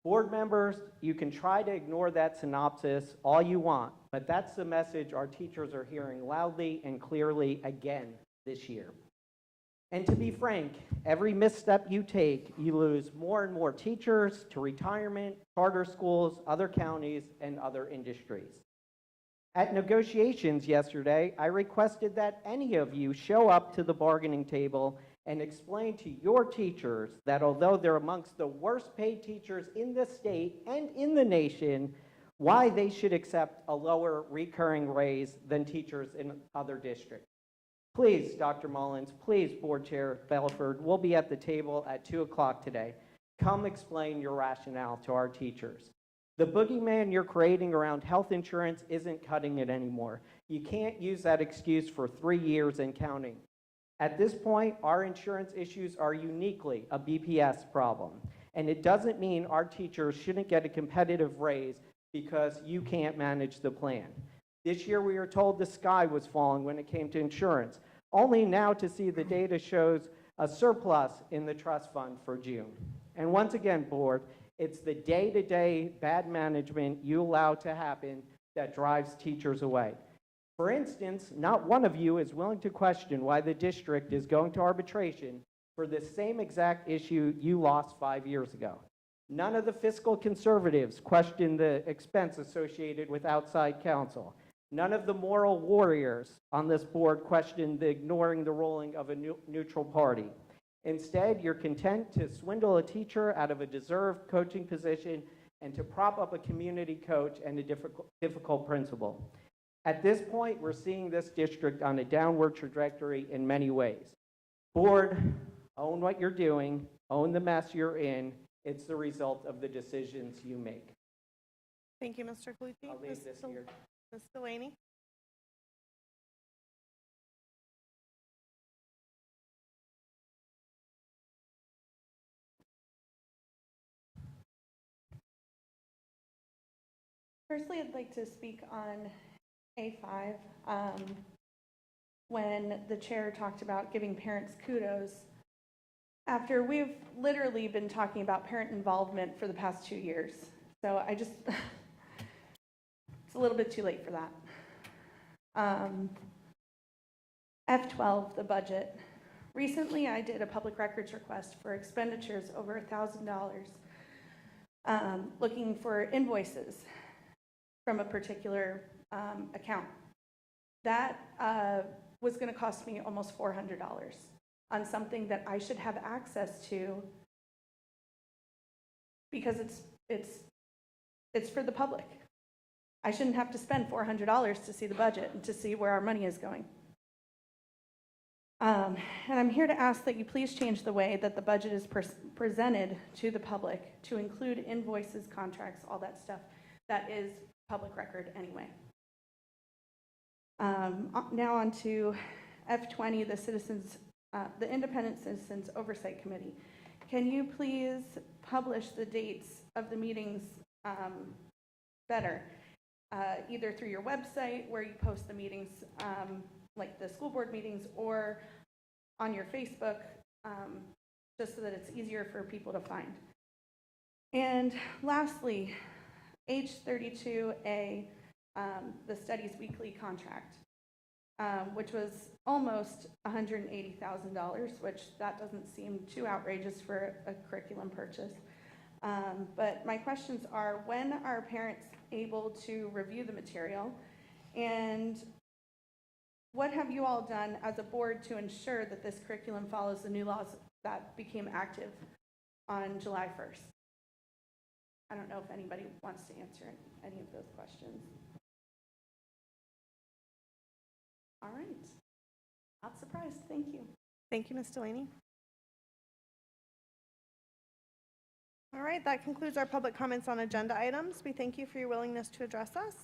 S8: Board members, you can try to ignore that synopsis all you want, but that's the message our teachers are hearing loudly and clearly again this year. And to be frank, every misstep you take, you lose more and more teachers to retirement, charter schools, other counties, and other industries. At negotiations yesterday, I requested that any of you show up to the bargaining table and explain to your teachers that although they're amongst the worst paid teachers in the state and in the nation, why they should accept a lower recurring raise than teachers in other districts. Please, Dr. Mullins, please, Board Chair Belford, we'll be at the table at 2 o'clock today. Come explain your rationale to our teachers. The boogeyman you're creating around health insurance isn't cutting it anymore. You can't use that excuse for 3 years and counting. At this point, our insurance issues are uniquely a BPS problem, and it doesn't mean our teachers shouldn't get a competitive raise because you can't manage the plan. This year, we were told the sky was falling when it came to insurance, only now to see the data shows a surplus in the trust fund for June. And once again, Board, it's the day-to-day bad management you allow to happen that drives teachers away. For instance, not one of you is willing to question why the district is going to arbitration for the same exact issue you lost 5 years ago. None of the fiscal conservatives question the expense associated with outside counsel. None of the moral warriors on this board question the ignoring the ruling of a neutral party. Instead, you're content to swindle a teacher out of a deserved coaching position and to prop up a community coach and a difficult principal. At this point, we're seeing this district on a downward trajectory in many ways. Board, own what you're doing, own the mess you're in. It's the result of the decisions you make.
S1: Thank you, Mr. Clutie.
S8: I'll leave this here.
S1: Ms. Delaney?
S9: Firstly, I'd like to speak on A5. When the chair talked about giving parents kudos, after we've literally been talking about parent involvement for the past 2 years. So I just, it's a little bit too late for that. F12, the budget. Recently, I did a public records request for expenditures over $1,000, looking for invoices from a particular account. That was going to cost me almost $400 on something that I should have access to because it's for the public. I shouldn't have to spend $400 to see the budget and to see where our money is going. And I'm here to ask that you please change the way that the budget is presented to the public to include invoices, contracts, all that stuff that is public record anyway. Now on to F20, the Independent Citizens Oversight Committee. Can you please publish the dates of the meetings better, either through your website where you post the meetings, like the school board meetings, or on your Facebook, just so that it's easier for people to find. And lastly, H32A, the studies weekly contract, which was almost $180,000, which that doesn't seem too outrageous for a curriculum purchase. But my questions are, when are parents able to review the material? And what have you all done as a board to ensure that this curriculum follows the new laws that became active on July 1st? I don't know if anybody wants to answer any of those questions. All right. Not surprised. Thank you.
S1: Thank you, Ms. Delaney. All right, that concludes our public comments on agenda items. We thank you for your willingness to address us.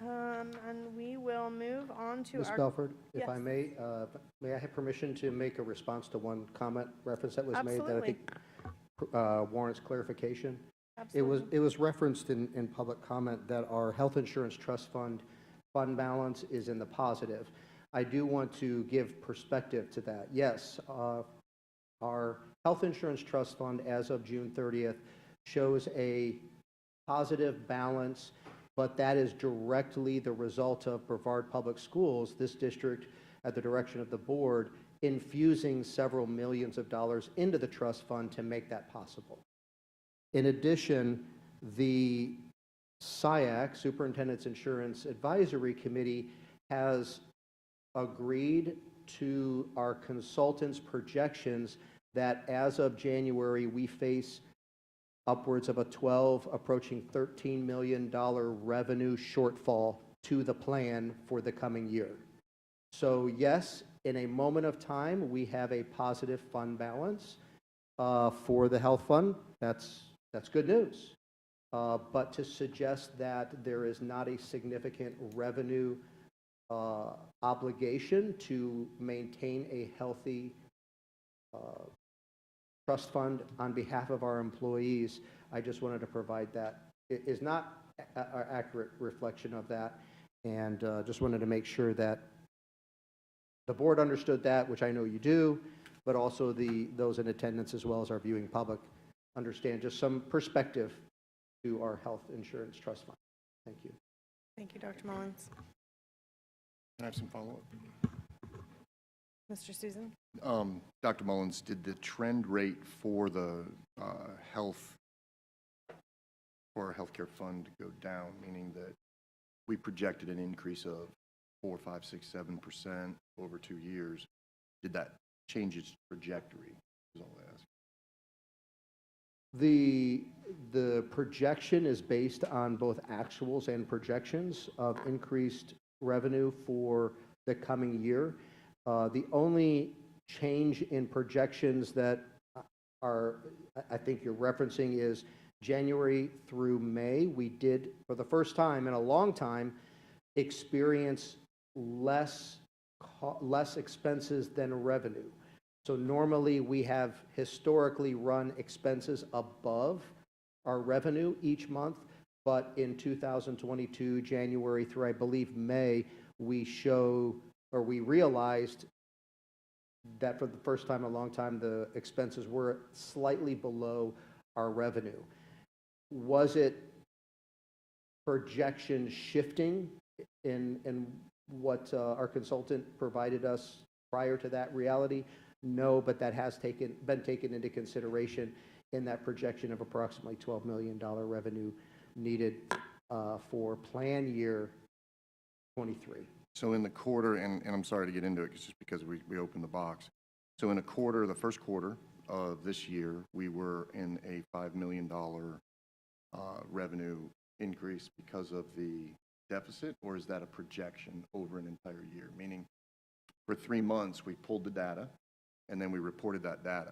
S1: And we will move on to
S6: Ms.
S1: our...
S6: Belford, if I
S1: Yes.
S6: may I have permission to make a response to one comment reference that was made that I
S1: Absolutely.
S6: think warrants clarification?
S1: Absolutely.
S6: It was referenced in public comment that our health insurance trust fund balance is in the positive. I do want to give perspective to that. Yes, our health insurance trust fund as of June 30th shows a positive balance, but that is directly the result of Brevard Public Schools, this district, at the direction of the board, infusing several millions of dollars into the trust fund to make that possible. In addition, the SIAC, Superintendent's Insurance Advisory Committee, has agreed to our consultants' projections that as of January, we face upwards of a $12, approaching $13 million revenue shortfall to the plan for the coming year. So yes, in a moment of time, we have a positive fund balance for the health fund. That's good news. But to suggest that there is not a significant revenue obligation to maintain a healthy trust fund on behalf of our employees, I just wanted to provide that. It is not an accurate reflection of that, and just wanted to make sure that the board understood that, which I know you do, but also those in attendance as well as our viewing public understand just some perspective to our health insurance trust fund. Thank you.
S1: Thank you, Dr. Mullins.
S10: Can I have some follow-up?
S1: Mr. Susan?
S10: Dr. Mullins, did the trend rate for the health, for our healthcare fund go down, meaning that we projected an increase of 4, 5, 6, 7% over 2 years? Did that change its trajectory, is all I ask.
S6: The projection is based on both actuals and projections of increased revenue for the coming year. The only change in projections that I think you're referencing is January through May. We did, for the first time in a long time, experience less expenses than revenue. So normally we have historically run expenses above our revenue each month, but in 2022, January through I believe May, we realized that for the first time in a long time, the expenses were slightly below our revenue. Was it projection shifting in what our consultant provided us prior to that reality? No, but that has been taken into consideration in that projection of approximately $12 million revenue needed for plan year 23.
S10: So in the quarter, and I'm sorry to get into it, just because we opened the box. So in a quarter, the first quarter of this year, we were in a $5 million revenue increase because of the deficit, or is that a projection over an entire year? Meaning, for 3 months, we pulled the data, and then we reported that data.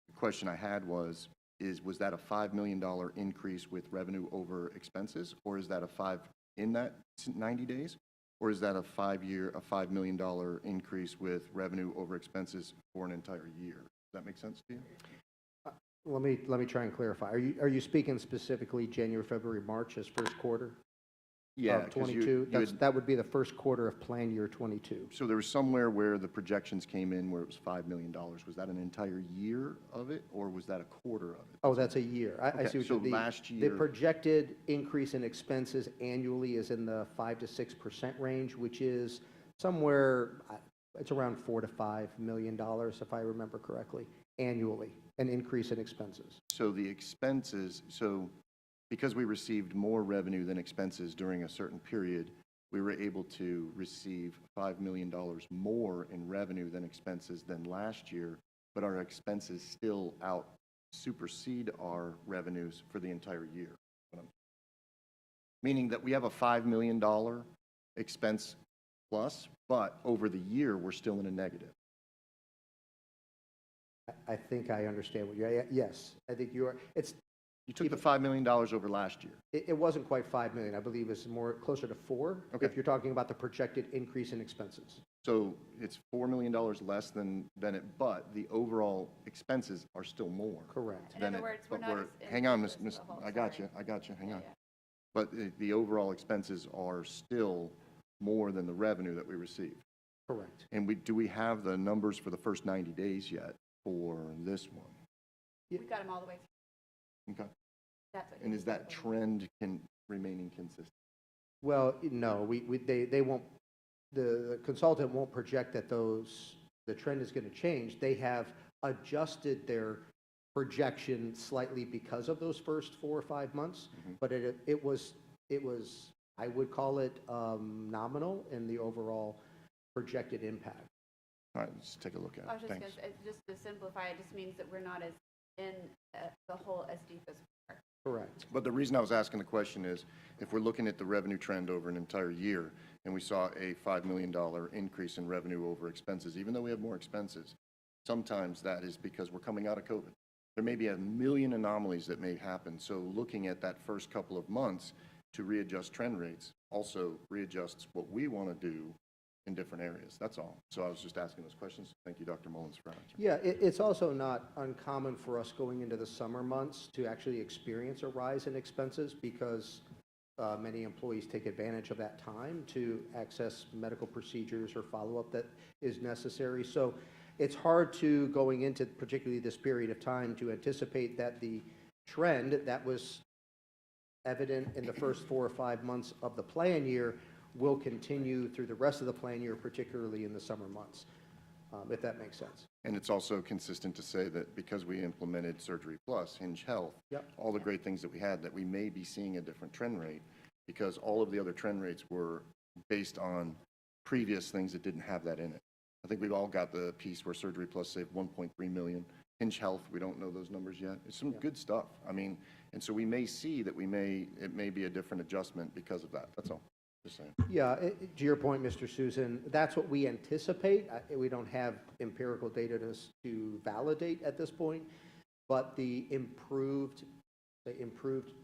S10: The question I had was that a $5 million increase with revenue over expenses, or is that a 5 in that 90 days? Or is that a $5 million increase with revenue over expenses for an entire year? Does that make sense to you?
S6: Let me try and clarify. Are you speaking specifically January, February, March as first quarter?
S10: Yeah,
S6: Of 22? That would be the first quarter of plan year 22.
S10: So there was somewhere where the projections came in where it was $5 million. Was that an entire year of it, or was that a quarter of it?
S6: Oh, that's a year. I see what
S10: so
S6: you mean.
S10: last year,
S6: The projected increase in expenses annually is in the 5 to 6% range, which is somewhere, it's around $4 to $5 million, if I remember correctly, annually, an increase in expenses.
S10: so the expenses, because we received more revenue than expenses during a certain period, we were able to receive $5 million more in revenue than expenses than last year, but our expenses still supersede our revenues for the entire year. Meaning that we have a $5 million expense plus, but over the year, we're still in a negative.
S6: I think I understand what you're, yes, I think you are.
S10: You took the $5 million over last year.
S6: It wasn't quite 5 million. I believe it's more closer to 4.
S10: Okay.
S6: If you're talking about the projected increase in expenses.
S10: So it's $4 million less than it, but the overall expenses are still more.
S6: Correct.
S3: In other words, we're not as
S10: hang on,
S3: inclusive
S10: Miss,
S3: as the whole,
S10: I got
S3: sorry.
S10: you, hang on.
S3: Yeah.
S10: But the overall expenses are still more than the revenue that we received.
S6: Correct.
S10: And do we have the numbers for the first 90 days yet for this one?
S3: We got them all the way through.
S10: Okay.
S3: That's what he
S10: And
S3: was
S10: is that
S3: saying.
S10: trend remaining consistent?
S6: Well, no, they won't, the consultant won't project that the trend is going to change. They have adjusted their projection slightly because of those first 4 or 5 months, but it was, I would call it nominal in the overall projected impact.
S10: All right, let's take a look at
S3: I was
S10: it.
S3: just
S10: Thanks.
S3: going to, just to simplify, it just means that we're not as in the hole as deep as we are.
S6: Correct.
S10: But the reason I was asking the question is, if we're looking at the revenue trend over an entire year, and we saw a $5 million increase in revenue over expenses, even though we have more expenses, sometimes that is because we're coming out of COVID. There may be a million anomalies that may happen, so looking at that first couple of months to readjust trend rates also readjusts what we want to do in different areas. That's all. So I was just asking those questions. Thank you, Dr. Mullins, for answering.
S6: Yeah, it's also not uncommon for us going into the summer months to actually experience a rise in expenses because many employees take advantage of that time to access medical procedures or follow-up that is necessary. So it's hard to, going into particularly this period of time, to anticipate that the trend that was evident in the first 4 or 5 months of the plan year will continue through the rest of the plan year, particularly in the summer months, if that makes sense.
S10: And it's also consistent to say that because we implemented Surgery Plus, Hinge Health, all the great things that we had, that we may be seeing a different trend rate because all of the other trend rates were based on previous things that didn't have that in it. I think we've all got the piece where Surgery Plus saved 1.3 million. Hinge Health, we don't know those numbers yet. It's some good stuff. I mean, and so we may see that it may be a different adjustment because of that. That's all. Just saying.
S6: Yeah, to your point, Mr. Susan, that's what we anticipate. We don't have empirical data to validate at this point, but the improved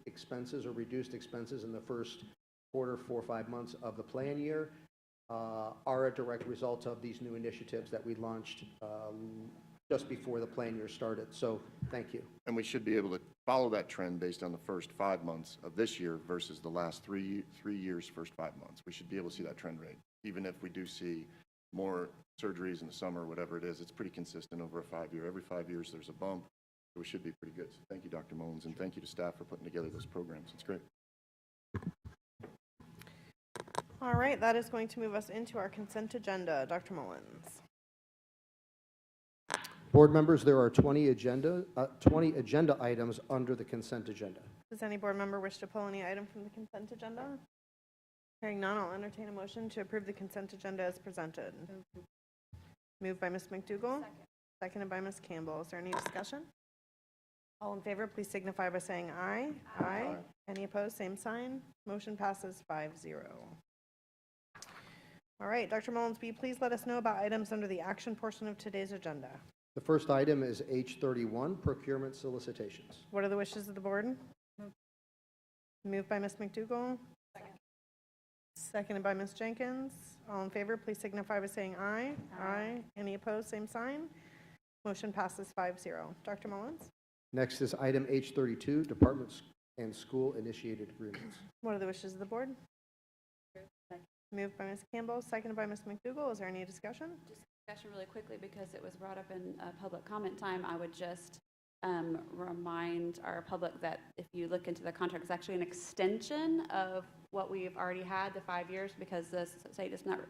S6: expenses or reduced expenses in the first quarter, 4 or 5 months of the plan year are a direct result of these new initiatives that we launched just before the plan year started. So thank you.
S10: And we should be able to follow that trend based on the first 5 months of this year versus the last three years' first 5 months. We should be able to see that trend rate. Even if we do see more surgeries in the summer, whatever it is, it's pretty consistent over a 5-year. Every 5 years, there's a bump. So we should be pretty good. So thank you, Dr. Mullins, and thank you to staff for putting together those programs. It's great.
S1: All right, that is going to move us into our consent agenda. Dr. Mullins.
S6: Board members, there are 20 agenda items under the consent agenda.
S1: Does any board member wish to pull any item from the consent agenda? Hearing none, I'll entertain a motion to approve the consent agenda as presented. Moved by Ms. McDougall. Seconded by Ms. Campbell. Is there any discussion? All in favor, please signify by saying aye. Aye. Any opposed, same sign. Motion passes 5-0. All right, Dr. Mullins, will you please let us know about items under the action portion of today's agenda?
S6: The first item is H31, procurement solicitations.
S1: What are the wishes of the board? Moved by Ms. McDougall. Seconded by Ms. Jenkins. All in favor, please signify by saying aye. Aye. Any opposed, same sign. Motion passes 5-0. Dr. Mullins?
S6: Next is item H32, departments and school initiated agreements.
S1: What are the wishes of the board? Moved by Ms. Campbell, seconded by Ms. McDougall. Is there any discussion?
S3: Just discussion really quickly because it was brought up in public comment time. I would just remind our public that if you look into the contract, it's actually an extension of what we've already had, the 5 years, because the state is not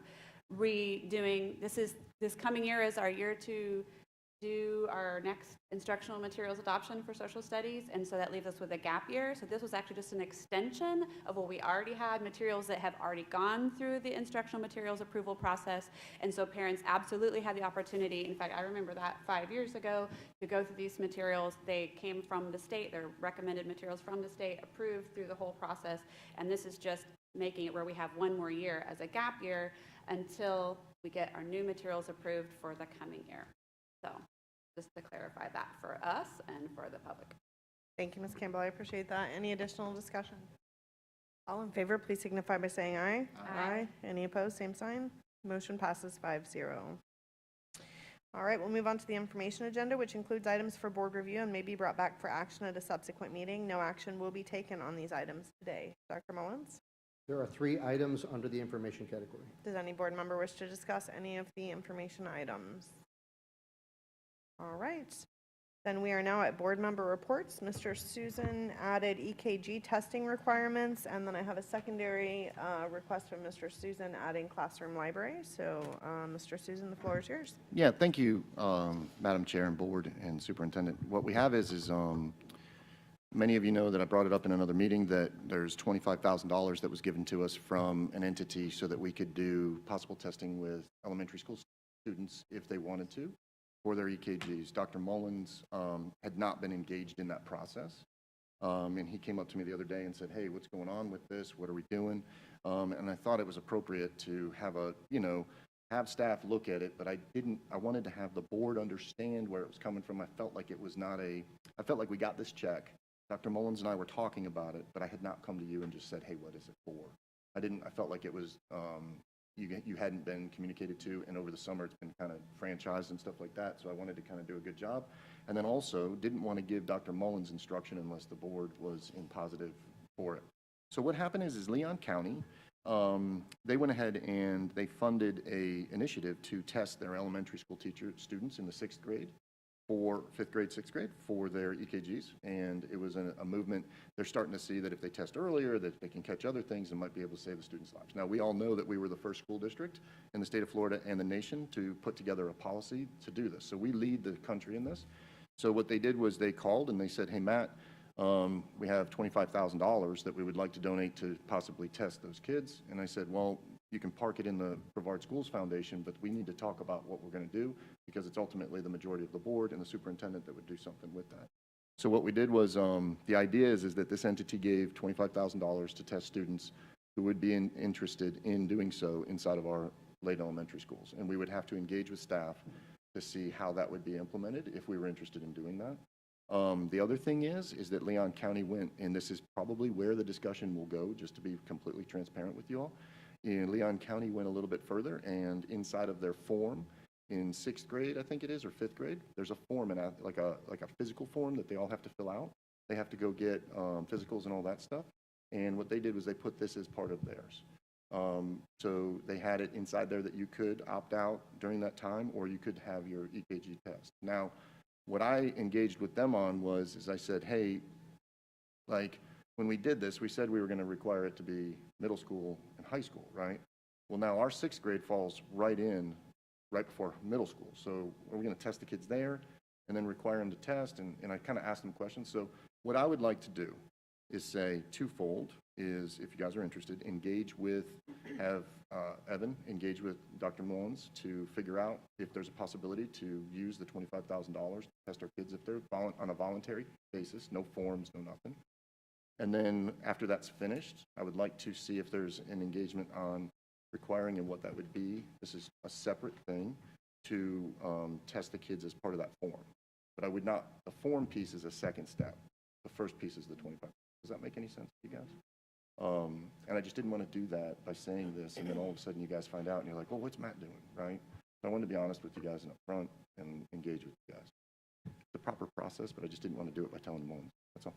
S3: redoing. This coming year is our year to do our next instructional materials adoption for social studies, and so that leaves us with a gap year. So this was actually just an extension of what we already had, materials that have already gone through the instructional materials approval process, and so parents absolutely had the opportunity. In fact, I remember that 5 years ago to go through these materials. They came from the state, they're recommended materials from the state, approved through the whole process, and this is just making it where we have 1 more year as a gap year until we get our new materials approved for the coming year. So just to clarify that for us and for the public.
S1: Thank you, Ms. Campbell. I appreciate that. Any additional discussion? All in favor, please signify by saying aye. Aye. Any opposed, same sign. Motion passes 5-0. All right, we'll move on to the information agenda, which includes items for board review and may be brought back for action at a subsequent meeting. No action will be taken on these items today. Dr. Mullins?
S6: There are 3 items under the information category.
S1: Does any board member wish to discuss any of the information items? All right. Then we are now at board member reports. Mr. Susan added EKG testing requirements, and then I have a secondary request from Mr. Susan adding classroom library. So, Mr. Susan, the floor is yours.
S10: Yeah, thank you, Madam Chair and Board and Superintendent. What we have is many of you know that I brought it up in another meeting that there's $25,000 that was given to us from an entity so that we could do possible testing with elementary school students if they wanted to for their EKGs. Dr. Mullins had not been engaged in that process. And he came up to me the other day and said, hey, what's going on with this? What are we doing? And I thought it was appropriate to have have staff look at it, but I wanted to have the board understand where it was coming from. I felt like I felt like we got this check. Dr. Mullins and I were talking about it, but I had not come to you and just said, hey, what is it for? I felt like it was, you hadn't been communicated to, and over the summer it's been kind of franchised and stuff like that, so I wanted to kind of do a good job. And then also didn't want to give Dr. Mullins instruction unless the board was in positive for it. So what happened is Leon County, they went ahead and they funded a initiative to test their elementary school students in the 6th grade, for 5th grade, 6th grade, for their EKGs. And it was a movement. They're starting to see that if they test earlier, that they can catch other things and might be able to save the students' lives. Now, we all know that we were the first school district in the state of Florida and the nation to put together a policy to do this. So we lead the country in this. So what they did was they called and they said, hey, Matt, we have $25,000 that we would like to donate to possibly test those kids. And I said, well, you can park it in the Brevard Schools Foundation, but we need to talk about what we're going to do because it's ultimately the majority of the board and the superintendent that would do something with that. So what we did was, the idea is that this entity gave $25,000 to test students who would be interested in doing so inside of our Lade elementary schools. And we would have to engage with staff to see how that would be implemented if we were interested in doing that. The other thing is that Leon County went, and this is probably where the discussion will go, just to be completely transparent with you all. And Leon County went a little bit further, and inside of their form in 6th grade, I think it is, or 5th grade, there's a form, like a physical form that they all have to fill out. They have to go get physicals and all that stuff. And what they did was they put this as part of theirs. So they had it inside there that you could opt out during that time, or you could have your EKG test. Now, what I engaged with them on was I said, hey, like, when we did this, we said we were going to require it to be middle school and high school, right? Well, now our 6th grade falls right before middle school. So are we going to test the kids there and then require them to test? And I kind of asked them questions. So what I would like to do is say twofold is, if you guys are interested, have Evan engage with Dr. Mullins to figure out if there's a possibility to use the $25,000 to test our kids if they're on a voluntary basis, no forms, no nothing. And then after that's finished, I would like to see if there's an engagement on requiring and what that would be. This is a separate thing to test the kids as part of that form. But I would not, the form piece is a second step. The first piece is the 25. Does that make any sense to you guys? And I just didn't want to do that by saying this, and then all of a sudden you guys find out and you're like, well, what's Matt doing, right? So I wanted to be honest with you guys up front and engage with you guys. It's the proper process, but I just didn't want to do it by telling them all. That's all.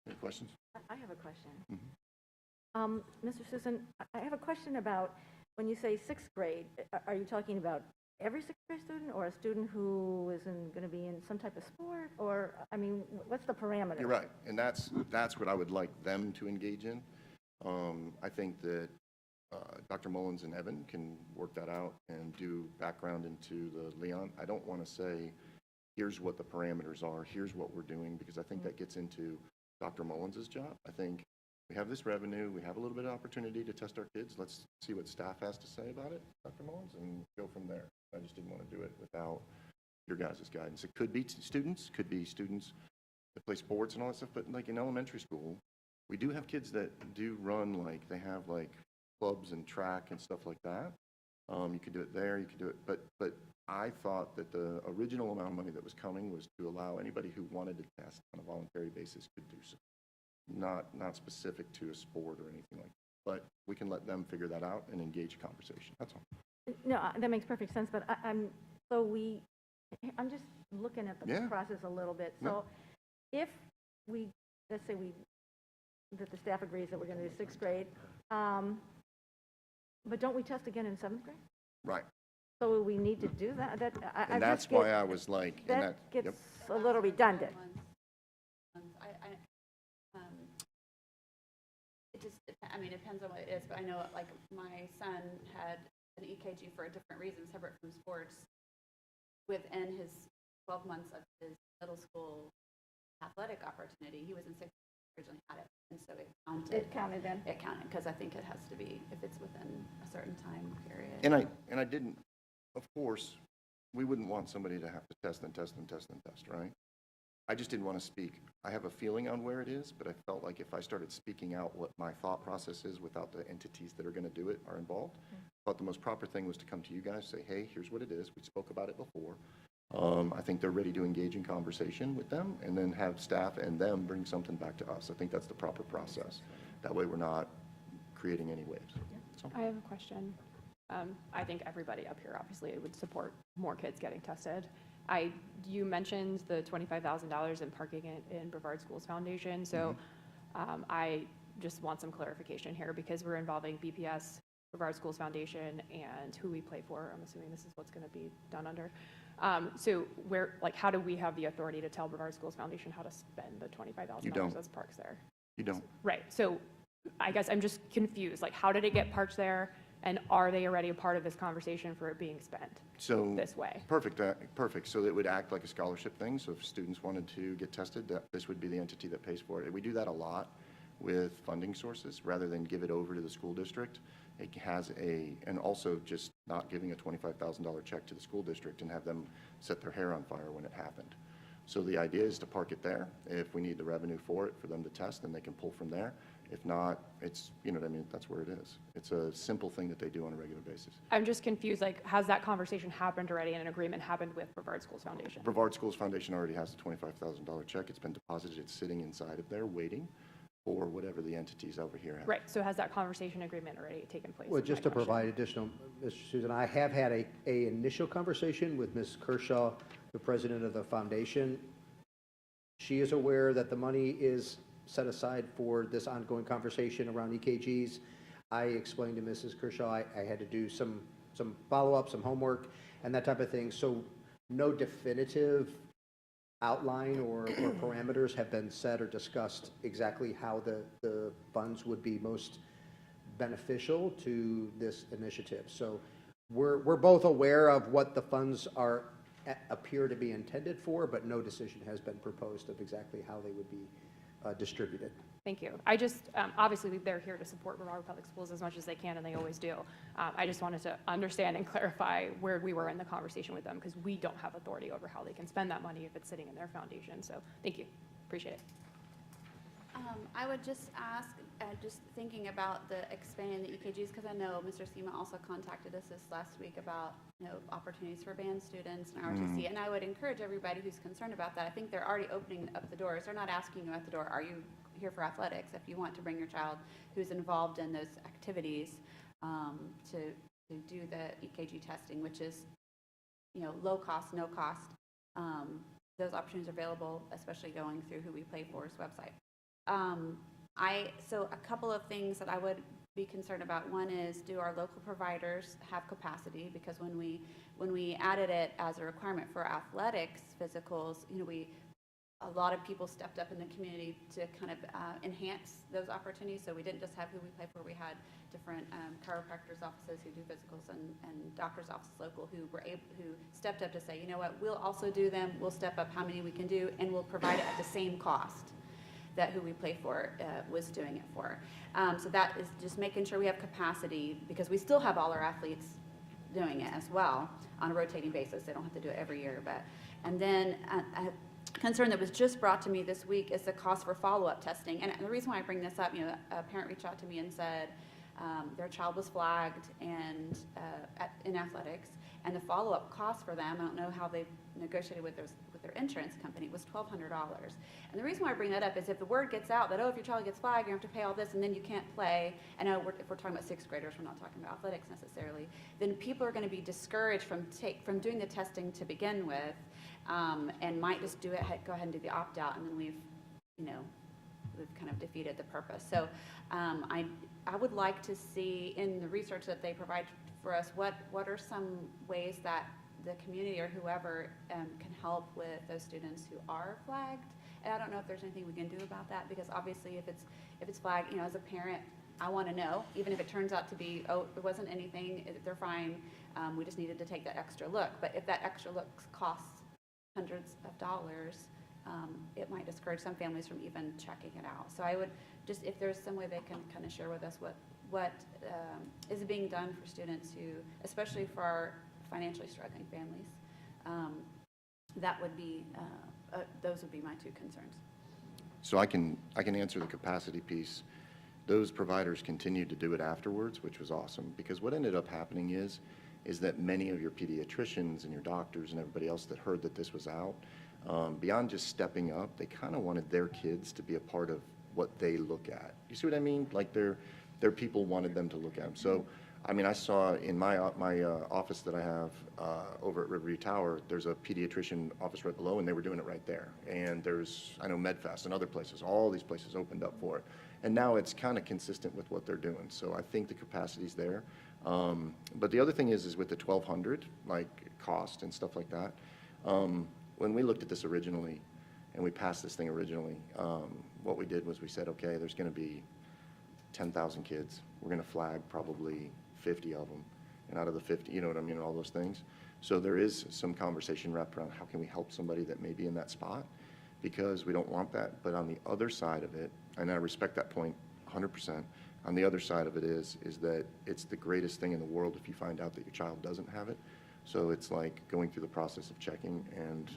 S10: Any questions?
S4: I have a question.
S10: Mm-hmm.
S4: Mr. Susan, I have a question about when you say 6th grade, are you talking about every 6th grade student or a student who isn't going to be in some type of sport? Or, I mean, what's the parameter?
S10: You're right, and that's what I would like them to engage in. I think that Dr. Mullins and Evan can work that out and do background into the Leon. I don't want to say, here's what the parameters are, here's what we're doing, because I think that gets into Dr. Mullins' job. I think we have this revenue, we have a little bit of opportunity to test our kids. Let's see what staff has to say about it, Dr. Mullins, and go from there. I just didn't want to do it without your guys' guidance. It could be students that play sports and all that stuff, but like in elementary school, we do have kids that do run, like they have like clubs and track and stuff like that. You could do it there, you could do it, but I thought that the original amount of money that was coming was to allow anybody who wanted to test on a voluntary basis could do so. Not specific to a sport or anything like that. But we can let them figure that out and engage a conversation. That's all.
S4: No, that makes perfect sense, but I'm just looking at the process a little bit. So if let's say that the staff agrees that we're going to do 6th grade, but don't we test again in 7th grade?
S10: Right.
S4: So we need to do that? I
S10: And that's
S4: just get-
S10: why I was like, and
S4: That
S10: that, yep.
S4: gets a little redundant.
S3: It just, I mean, it depends on what it is, but I know, like, my son had an EKG for a different reason, separate from sports, within his 12 months of his middle school athletic opportunity. He was in sixth grade, originally had it, and so it counted.
S4: It counted then?
S3: It counted, because I think it has to be, if it's within a certain time period.
S10: And I didn't, of course, we wouldn't want somebody to have to test and test and test and test, right? I just didn't want to speak. I have a feeling on where it is, but I felt like if I started speaking out what my thought process is without the entities that are going to do it are involved, I thought the most proper thing was to come to you guys, say, hey, here's what it is. We spoke about it before. I think they're ready to engage in conversation with them, and then have staff and them bring something back to us. I think that's the proper process. That way we're not creating any waves. So,
S5: I have a question. I think everybody up here obviously would support more kids getting tested. You mentioned the $25,000 in parking in Brevard Schools Foundation, so I just want some clarification here because we're involving BPS, Brevard Schools Foundation, and who we play for. I'm assuming this is what's going to be done under. So where, like, how do we have the authority to tell Brevard Schools Foundation how to spend the
S10: You don't.
S5: $25,000 as parks there?
S10: you don't.
S5: Right. So I guess I'm just confused. Like, how did it get parked there? And are they already a part of this conversation for it being spent
S10: So
S5: this way?
S10: perfect. So it would act like a scholarship thing. So if students wanted to get tested, this would be the entity that pays for it. We do that a lot with funding sources rather than give it over to the school district. It has and also just not giving a $25,000 check to the school district and have them set their hair on fire when it happened. So the idea is to park it there. If we need the revenue for it, for them to test, then they can pull from there. If not, it's, you know what I mean, that's where it is. It's a simple thing that they do on a regular basis.
S5: I'm just confused, like, has that conversation happened already and an agreement happened with Brevard Schools Foundation?
S10: Brevard Schools Foundation already has the $25,000 check. It's been deposited. It's sitting inside of there waiting for whatever the entities over here have.
S5: Right, so has that conversation agreement already taken place?
S6: Well,
S5: is
S6: just
S5: my
S6: to
S5: question.
S6: provide additional, Mr. Susan, I have had a initial conversation with Ms. Kershaw, the president of the foundation. She is aware that the money is set aside for this ongoing conversation around EKGs. I explained to Mrs. Kershaw I had to do some follow-up, some homework, and that type of thing. So no definitive outline or parameters have been set or discussed exactly how the funds would be most beneficial to this initiative. So we're both aware of what the funds appear to be intended for, but no decision has been proposed of exactly how they would be distributed.
S5: Thank you. I just, obviously, they're here to support Brevard Public Schools as much as they can, and they always do. I just wanted to understand and clarify where we were in the conversation with them, because we don't have authority over how they can spend that money if it's sitting in their foundation. So, thank you. Appreciate it.
S3: I would just ask, just thinking about the expanding the EKGs, because I know Mr. Sema also contacted us this last week about, opportunities for band students and ROTC, and I would encourage everybody who's concerned about that. I think they're already opening up the doors. They're not asking you at the door, are you here for athletics? If you want to bring your child who's involved in those activities to do the EKG testing, which is, low cost, no cost, those opportunities are available, especially going through Who We Play For's website. So a couple of things that I would be concerned about. One is, do our local providers have capacity? Because when we added it as a requirement for athletics physicals, a lot of people stepped up in the community to kind of enhance those opportunities. So we didn't just have Who We Play For. We had different chiropractors' offices who do physicals and doctors' offices local who stepped up to say, you know what, we'll also do them. We'll step up how many we can do, and we'll provide it at the same cost that Who We Play For was doing it for. So that is just making sure we have capacity, because we still have all our athletes doing it as well on a rotating basis. They don't have to do it every year. And then a concern that was just brought to me this week is the cost for follow-up testing. And the reason why I bring this up, a parent reached out to me and said their child was flagged in athletics, and the follow-up cost for them, I don't know how they've negotiated with their insurance company, was $1,200. And the reason why I bring that up is if the word gets out that, if your child gets flagged, you have to pay all this, and then you can't play. I know if we're talking about sixth graders, we're not talking about athletics necessarily. Then people are going to be discouraged from doing the testing to begin with, and might just go ahead and do the opt-out, and then we've we've kind of defeated the purpose. So I would like to see in the research that they provide for us, what are some ways that the community or whoever can help with those students who are flagged. And I don't know if there's anything we can do about that, because obviously if it's flagged, you know, as a parent, I want to know, even if it turns out to be, oh, it wasn't anything, they're fine, we just needed to take that extra look. But if that extra look costs hundreds of dollars, it might discourage some families from even checking it out. So I would just, if there's some way they can kind of share with us what is being done for students who, especially for our financially struggling families, that would be, those would be my two concerns.
S10: So I can answer the capacity piece. Those providers continued to do it afterwards, which was awesome, because what ended up happening is that many of your pediatricians and your doctors and everybody else that heard that this was out, beyond just stepping up, they kind of wanted their kids to be a part of what they look at. You see what I mean? Like their people wanted them to look at them. So, I mean, I saw in my office that I have over at Riverview Tower, there's a pediatrician office right below, and they were doing it right there. And there's, I know MedFest and other places, all these places opened up for it. And now it's kind of consistent with what they're doing. So I think the capacity's there. But the other thing is with the 1,200, like cost and stuff like that, when we looked at this originally and we passed this thing originally, what we did was we said, okay, there's going to be 10,000 kids. We're going to flag probably 50 of them. And out of the 50, you know what I mean, all those things. So there is some conversation wrapped around how can we help somebody that may be in that spot, because we don't want that. But on the other side of it, and I respect that point 100%, on the other side of it is that it's the greatest thing in the world if you find out that your child doesn't have it. So it's like going through the process of checking, and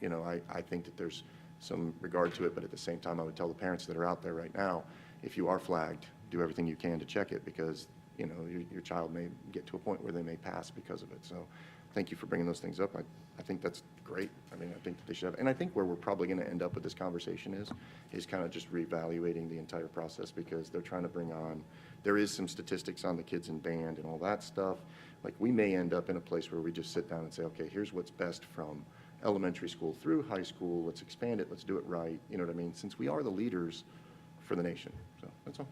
S10: you know, I think that there's some regard to it, but at the same time, I would tell the parents that are out there right now, if you are flagged, do everything you can to check it, because you know your child may get to a point where they may pass because of it. So thank you for bringing those things up. I think that's great. I mean, I think that they should have, and I think where we're probably going to end up with this conversation is kind of just reevaluating the entire process, because they're trying to bring on, there is some statistics on the kids in band and all that stuff. Like, we may end up in a place where we just sit down and say, okay, here's what's best from elementary school through high school. Let's expand it. Let's do it right. You know what I mean? Since we are the leaders for the nation. So that's all.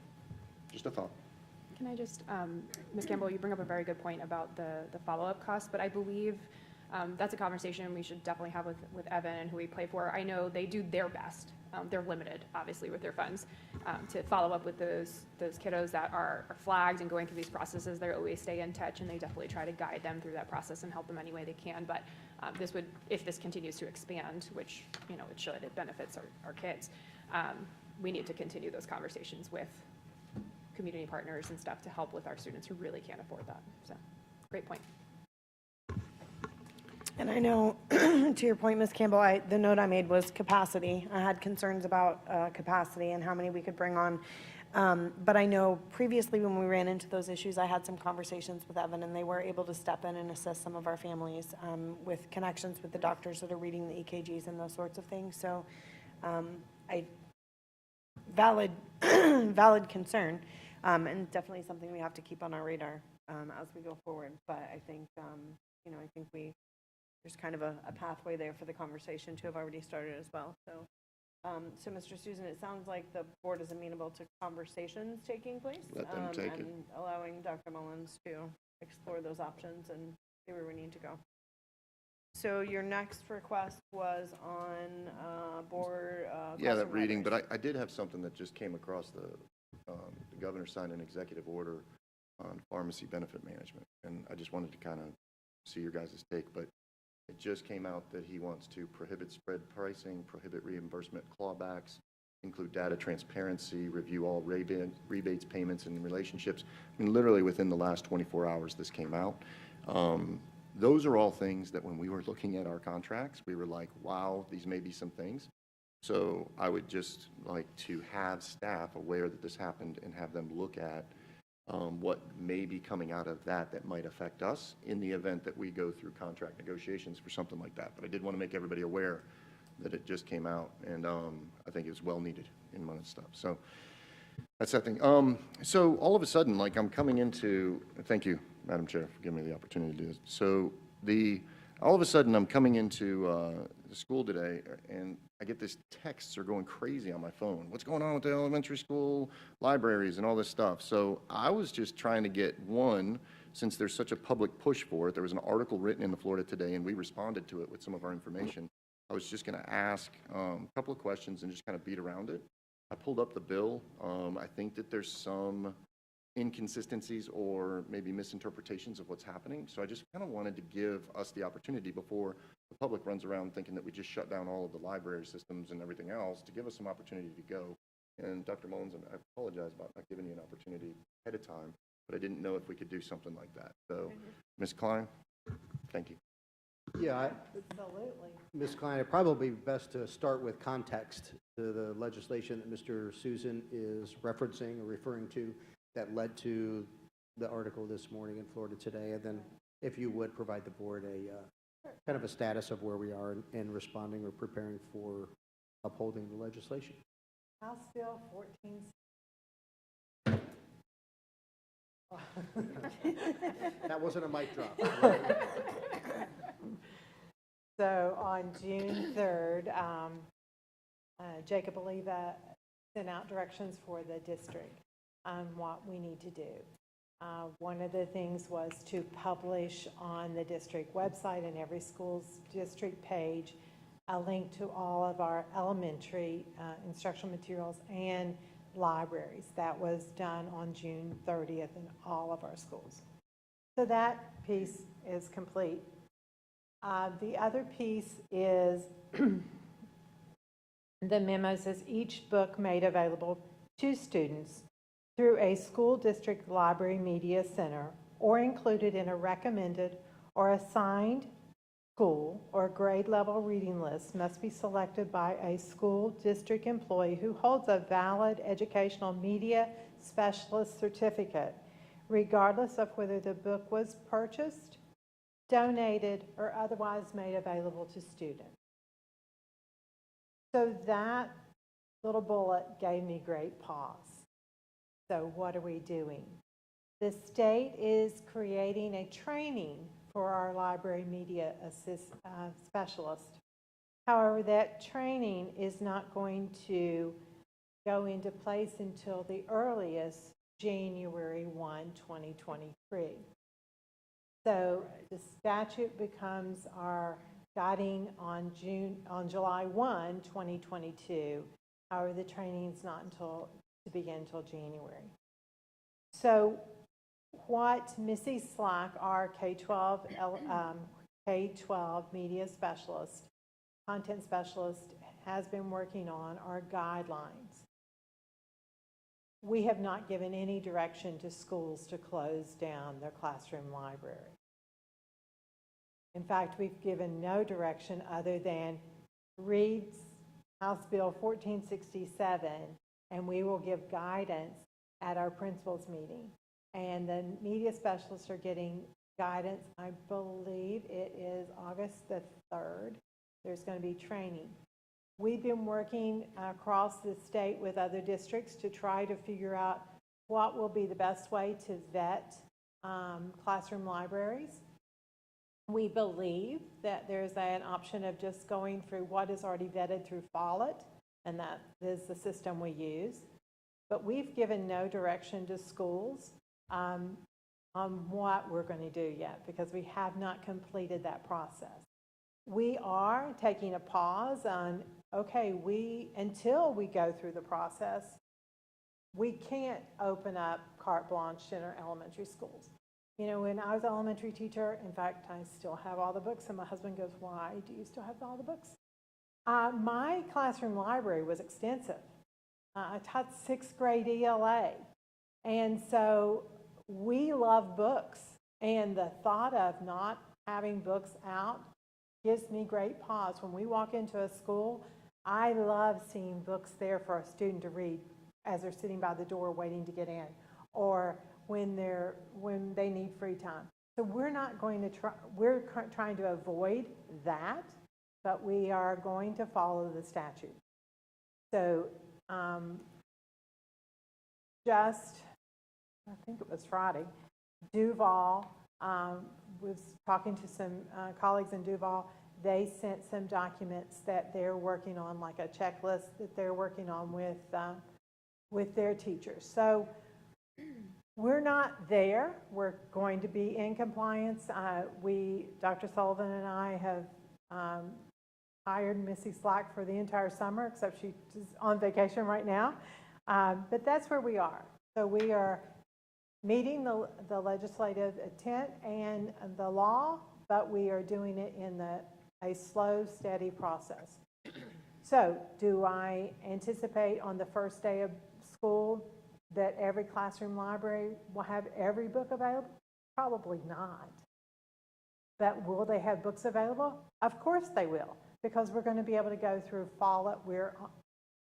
S10: Just a thought.
S5: Can I just, Ms. Campbell, you bring up a very good point about the follow-up costs, but I believe that's a conversation we should definitely have with Evan and who we play for. I know they do their best. They're limited, obviously, with their funds to follow up with those kiddos that are flagged and going through these processes. They always stay in touch, and they definitely try to guide them through that process and help them any way they can. But this would, if this continues to expand, which you know it should, it benefits our kids. We need to continue those conversations with community partners and stuff to help with our students who really can't afford that. So, great point.
S1: And I know, to your point, Ms. Campbell, the note I made was capacity. I had concerns about capacity and how many we could bring on. But I know previously when we ran into those issues, I had some conversations with Evan, and they were able to step in and assist some of our families with connections with the doctors that are reading the EKGs and those sorts of things. So valid concern, and definitely something we have to keep on our radar as we go forward. But I think, you know, I think there's kind of a pathway there for the conversation to have already started as well. So, so Mr. Susan, it sounds like the board is amenable to conversations taking place.
S10: Let them take it.
S1: And allowing Dr. Mullins to explore those options and see where we need to go. So your next request was on board.
S10: Yeah, that reading, but I did have something that just came across the governor signed an executive order on pharmacy benefit management, and I just wanted to kind of see your guys' take, but it just came out that he wants to prohibit spread pricing, prohibit reimbursement clawbacks, include data transparency, review all rebates, payments, and relationships. I mean, literally within the last 24 hours, this came out. Those are all things that when we were looking at our contracts, we were like, wow, these may be some things. So I would just like to have staff aware that this happened and have them look at what may be coming out of that might affect us in the event that we go through contract negotiations for something like that. But I did want to make everybody aware that it just came out, and I think it was well needed in my stuff. So that's that thing. So all of a sudden, like I'm coming into, thank you, Madam Chair, for giving me the opportunity to do this. So all of a sudden I'm coming into the school today, and I get this texts are going crazy on my phone. What's going on with the elementary school libraries and all this stuff? So I was just trying to get one, since there's such a public push for it. There was an article written in the Florida Today, and we responded to it with some of our information. I was just going to ask a couple of questions and just kind of beat around it. I pulled up the bill. I think that there's some inconsistencies or maybe misinterpretations of what's happening. So I just kind of wanted to give us the opportunity before the public runs around thinking that we just shut down all of the library systems and everything else, to give us some opportunity to go. And Dr. Mullins, I apologize about not giving you an opportunity ahead of time, but I didn't know if we could do something like that. So, Ms. Klein, thank you.
S6: Yeah,
S1: Absolutely.
S6: Ms. Klein, it'd probably be best to start with context to the legislation that Mr. Susan is referencing or referring to that led to the article this morning in Florida Today, and then if you would provide the board a kind of a status of where we are in responding or preparing for upholding the legislation.
S1: House Bill 14.
S6: That wasn't a mic drop.
S11: So on June 3rd, Jacob Oliva sent out directions for the district on what we need to do. One of the things was to publish on the district website and every school's district page a link to all of our elementary instructional materials and libraries. That was done on June 30th in all of our schools. So that piece is complete. The other piece is the memo says each book made available to students through a school district library media center or included in a recommended or assigned school or grade level reading list must be selected by a school district employee who holds a valid educational media specialist certificate, regardless of whether the book was purchased, donated, or otherwise made available to students. So that little bullet gave me great pause. So what are we doing? The state is creating a training for our library media specialist. However, that training is not going to go into place until the earliest January 1, 2023. So the statute becomes our guiding on July 1, 2022. However, the training is not to begin until January. So what Missy Slack, our K-12 media specialist, content specialist, has been working on are guidelines. We have not given any direction to schools to close down their classroom library. In fact, we've given no direction other than read House Bill 1467, and we will give guidance at our principals meeting. And the media specialists are getting guidance. I believe it is August the 3rd. There's going to be training. We've been working across the state with other districts to try to figure out what will be the best way to vet classroom libraries. We believe that there's an option of just going through what is already vetted through Follett, and that is the system we use. But we've given no direction to schools on what we're going to do yet, because we have not completed that process. We are taking a pause on, okay, until we go through the process, we can't open up carte blanche in our elementary schools. You know, when I was an elementary teacher, in fact, I still have all the books, and my husband goes, why do you still have all the books? My classroom library was extensive. I taught 6th grade ELA, and so we love books, and the thought of not having books out gives me great pause. When we walk into a school, I love seeing books there for a student to read as they're sitting by the door waiting to get in, or when they need free time. So we're not going to we're trying to avoid that, but we are going to follow the statute. So I think it was Friday, Duval was talking to some colleagues in Duval. they sent some documents that they're working on, like a checklist that they're working on with their teachers. So we're not there. We're going to be in compliance. Dr. Sullivan and I have hired Missy Slack for the entire summer, except she's on vacation right now. But that's where we are. So we are meeting the legislative intent and the law, but we are doing it in a slow, steady process. So do I anticipate on the first day of school that every classroom library will have every book available? Probably not. But will they have books available? Of course they will, because we're going to be able to go through follow-up. We're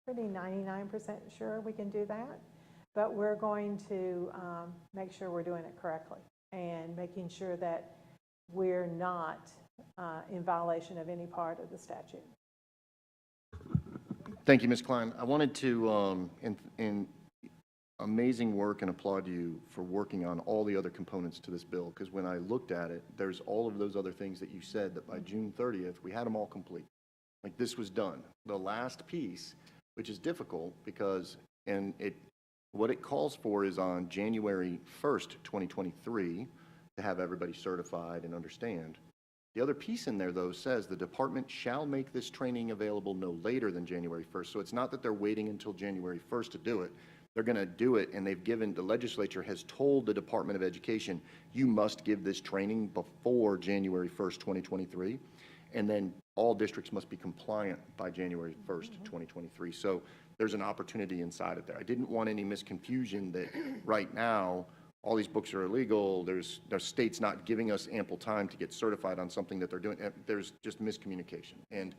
S11: pretty 99% sure we can do that, but we're going to make sure we're doing it correctly and making sure that we're not in violation of any part of the statute.
S10: Thank you, Ms. Klein. I wanted to, in amazing work, and applaud you for working on all the other components to this bill, because when I looked at it, there's all of those other things that you said that by June 30th, we had them all complete. Like, this was done. The last piece, which is difficult because, what it calls for is on January 1st, 2023, to have everybody certified and understand. The other piece in there, though, says the department shall make this training available no later than January 1st. So it's not that they're waiting until January 1st to do it. They're going to do it, and the legislature has told the Department of Education, you must give this training before January 1st, 2023, and then all districts must be compliant by January 1st, 2023. So there's an opportunity inside of there. I didn't want any misconfusion that right now all these books are illegal, there's states not giving us ample time to get certified on something that they're doing. There's just miscommunication. And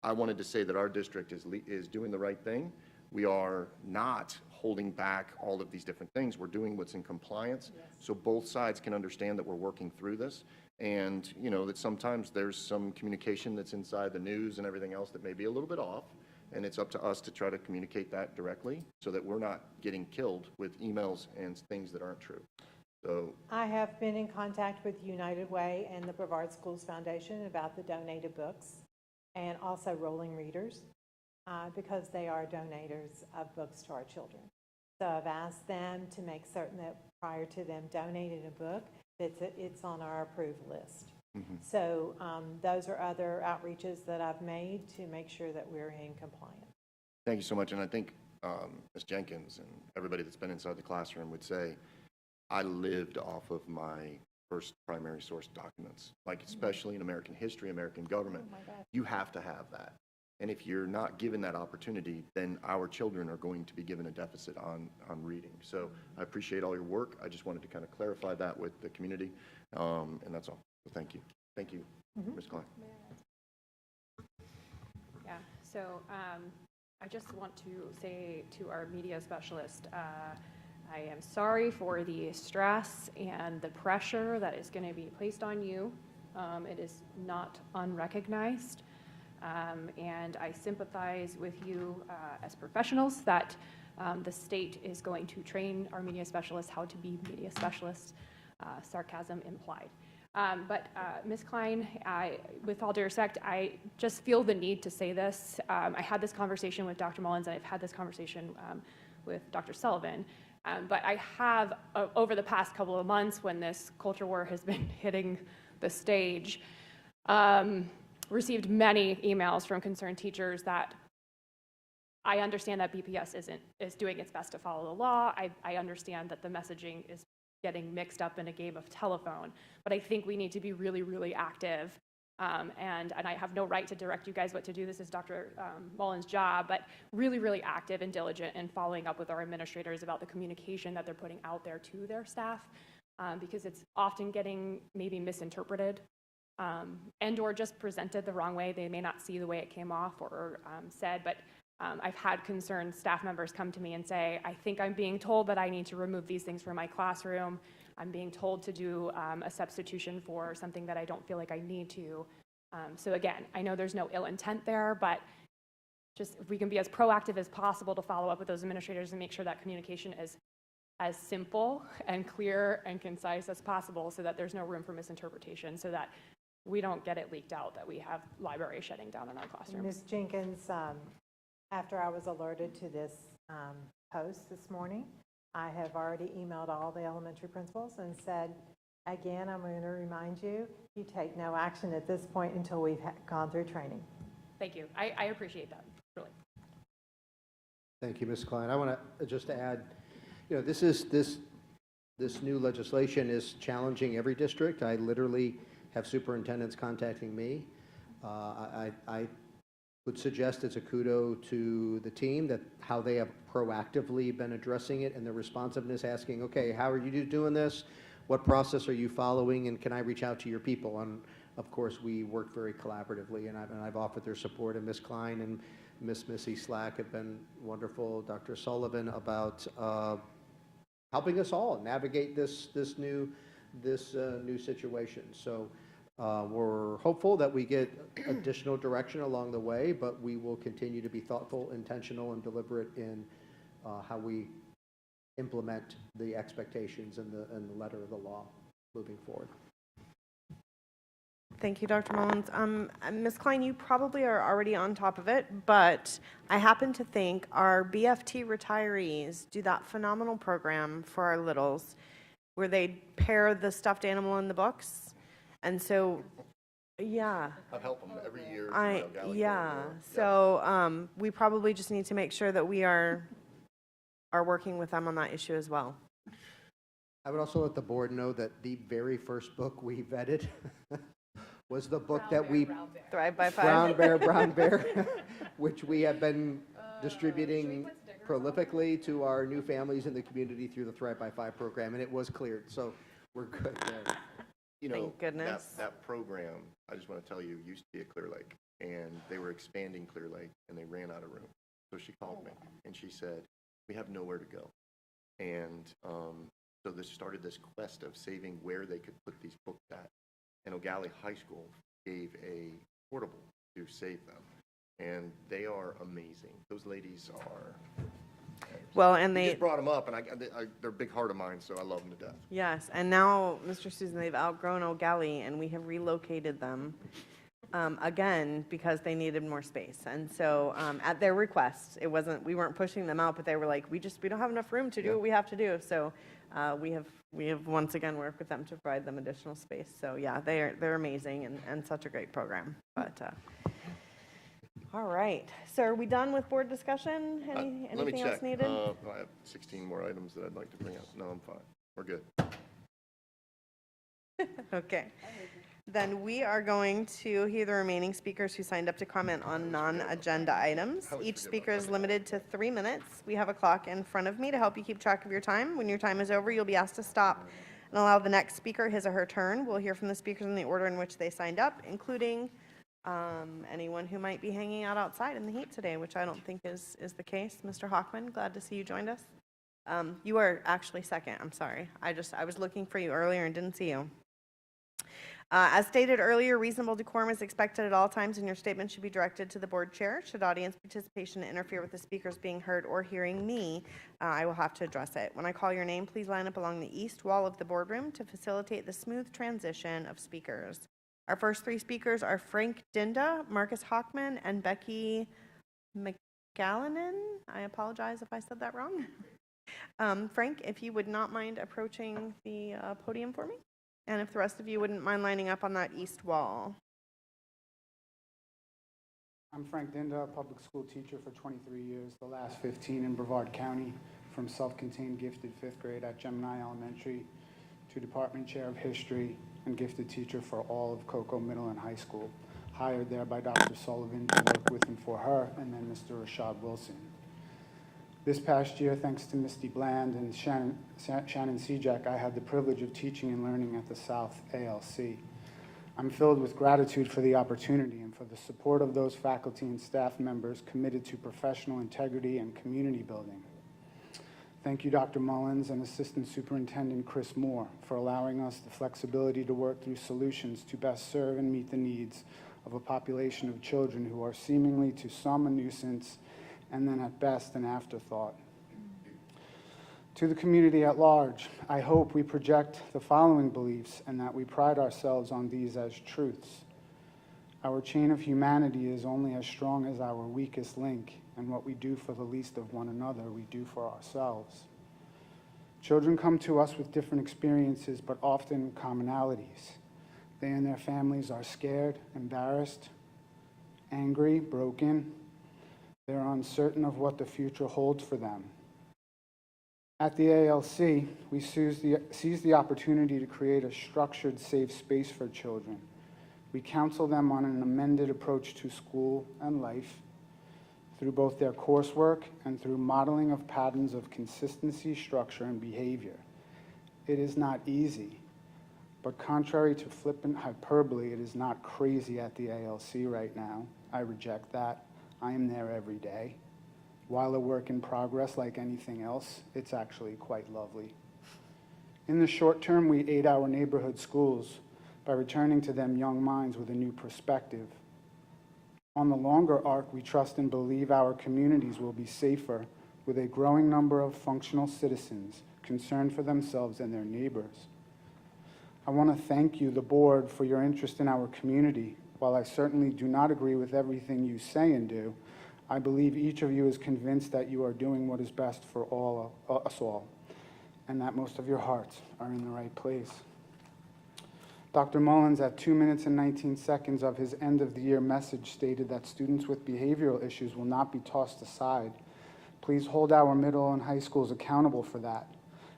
S10: I wanted to say that our district is doing the right thing. We are not holding back all of these different things. We're doing what's in compliance, so both sides can understand that we're working through this. And, you know, that sometimes there's some communication that's inside the news and everything else that may be a little bit off, and it's up to us to try to communicate that directly so that we're not getting killed with emails and things that aren't true. So
S11: I have been in contact with United Way and the Brevard Schools Foundation about the donated books, and also Rolling Readers, because they are donators of books to our children. So I've asked them to make certain that prior to them donating a book, that it's on our approved list. So those are other outreaches that I've made to make sure that we're in compliance.
S10: thank you so much. And I think Ms. Jenkins and everybody that's been inside the classroom would say, I lived off of my first primary source documents, like especially in American history, American government. You have to have that. And if you're not given that opportunity, then our children are going to be given a deficit on reading. So I appreciate all your work. I just wanted to kind of clarify that with the community, and that's all. So thank you. Thank you, Ms. Klein.
S5: Yeah, so I just want to say to our media specialist, I am sorry for the stress and the pressure that is going to be placed on you. It is not unrecognized. And I sympathize with you as professionals that the state is going to train our media specialists how to be media specialists, sarcasm implied. But Ms. Klein, with all due respect, I just feel the need to say this. I had this conversation with Dr. Mullins, and I've had this conversation with Dr. Sullivan. But I have, over the past couple of months, when this culture war has been hitting the stage, received many emails from concerned teachers that I understand that BPS is doing its best to follow the law. I understand that the messaging is getting mixed up in a game of telephone, but I think we need to be really, really active. And I have no right to direct you guys what to do. This is Dr. Mullins' job, but really, really active and diligent in following up with our administrators about the communication that they're putting out there to their staff, because it's often getting maybe misinterpreted. And or just presented the wrong way. They may not see the way it came off or said, but I've had concerned staff members come to me and say, I think I'm being told that I need to remove these things from my classroom. I'm being told to do a substitution for something that I don't feel like I need to. So again, I know there's no ill intent there, but just if we can be as proactive as possible to follow up with those administrators and make sure that communication is as simple and clear and concise as possible so that there's no room for misinterpretation, so that we don't get it leaked out that we have libraries shutting down in our classrooms.
S11: Ms. Jenkins, after I was alerted to this post this morning, I have already emailed all the elementary principals and said, again, I'm going to remind you, you take no action at this point until we've gone through training.
S5: Thank you. I appreciate that, really.
S6: Thank you, Ms. Klein. I want to just add, this new legislation is challenging every district. I literally have superintendents contacting me. I would suggest it's a kudo to the team that how they have proactively been addressing it and the responsiveness, asking, okay, how are you doing this? What process are you following, and can I reach out to your people? And of course, we work very collaboratively, and I've offered their support, and Ms. Klein and Miss Missy Slack have been wonderful, Dr. Sullivan, about helping us all navigate this new situation. So we're hopeful that we get additional direction along the way, but we will continue to be thoughtful, intentional, and deliberate in how we implement the expectations and the letter of the law moving forward.
S1: Thank you, Dr. Mullins. Ms. Klein, you probably are already on top of it, but I happen to think our BFT retirees do that phenomenal program for our littles where they pair the stuffed animal in the books. And so, yeah.
S10: I've helped them every year.
S1: So we probably just need to make sure that we are working with them on that issue as well.
S6: I would also let the board know that the very first book we vetted was the book that we
S1: Thrive by Five.
S6: Brown Bear, which we have been distributing prolifically to our new families in the community through the Thrive by Five program, and it was cleared, so we're good there.
S1: Thank goodness.
S10: That program, I just want to tell you, used to be at Clear Lake, and they were expanding Clear Lake, and they ran out of room. So she called me, and she said, we have nowhere to go. And so this started this quest of saving where they could put these books at. And O'Galley High School gave a portable to save them. And they are amazing. Those ladies are...
S1: Well, and
S10: You
S1: they
S10: just brought them up, and they're a big heart of mine, so I love them to death.
S1: yes, and now, Mr. Susan, they've outgrown O'Galley, and we have relocated them again because they needed more space. And so, at their request, we weren't pushing them out, but they were like, we don't have enough room to do what we have to do. So, we have once again worked with them to provide them additional space. So, yeah, they're amazing and such a great program. But all right. So, are we done with board discussion? Anything else needed?
S10: I have 16 more items that I'd like to bring up. No, I'm fine. We're good.
S1: Okay. Then we are going to hear the remaining speakers who signed up to comment on non-agenda items. Each speaker is limited to 3 minutes. We have a clock in front of me to help you keep track of your time. When your time is over, you'll be asked to stop and allow the next speaker his or her turn. We'll hear from the speakers in the order in which they signed up, including anyone who might be hanging out outside in the heat today, which I don't think is the case. Mr. Hockman, glad to see you joined us. You are actually second. I'm sorry. I was looking for you earlier and didn't see you. As stated earlier, reasonable decorum is expected at all times, and your statement should be directed to the board chair. Should audience participation interfere with the speakers being heard or hearing me, I will have to address it. When I call your name, please line up along the east wall of the boardroom to facilitate the smooth transition of speakers. Our first 3 speakers are Frank Dinda, Marcus Hockman, and Becky McGallinan. I apologize if I said that wrong. Frank, if you would not mind approaching the podium for me. And if the rest of you wouldn't mind lining up on that east wall.
S12: I'm Frank Dinda, a public school teacher for 23 years, the last 15 in Brevard County, from self-contained gifted 5th grade at Gemini Elementary to department chair of history and gifted teacher for all of Cocoa Middle and High School, hired there by Dr. Sullivan to work with and for her, and then Mr. Rashad Wilson. This past year, thanks to Misty Bland and Shannon Sejak, I had the privilege of teaching and learning at the South ALC. I'm filled with gratitude for the opportunity and for the support of those faculty and staff members committed to professional integrity and community building. Thank you, Dr. Mullins and Assistant Superintendent Chris Moore, for allowing us the flexibility to work through solutions to best serve and meet the needs of a population of children who are seemingly to some a nuisance and then at best an afterthought. To the community at large, I hope we project the following beliefs and that we pride ourselves on these as truths. Our chain of humanity is only as strong as our weakest link, and what we do for the least of one another, we do for ourselves. Children come to us with different experiences, but often commonalities. They and their families are scared, embarrassed, angry, broken. They're uncertain of what the future holds for them. At the ALC, we seize the opportunity to create a structured, safe space for children. We counsel them on an amended approach to school and life through both their coursework and through modeling of patterns of consistency, structure, and behavior. It is not easy, but contrary to flippant hyperbole, it is not crazy at the ALC right now. I reject that. I am there every day. While a work in progress like anything else, it's actually quite lovely. In the short term, we aid our neighborhood schools by returning to them young minds with a new perspective. On the longer arc, we trust and believe our communities will be safer with a growing number of functional citizens concerned for themselves and their neighbors. I want to thank you, the board, for your interest in our community. While I certainly do not agree with everything you say and do, I believe each of you is convinced that you are doing what is best for us all, and that most of your hearts are in the right place. Dr. Mullins, at 2 minutes and 19 seconds of his end-of-the-year message, stated that students with behavioral issues will not be tossed aside. Please hold our middle and high schools accountable for that.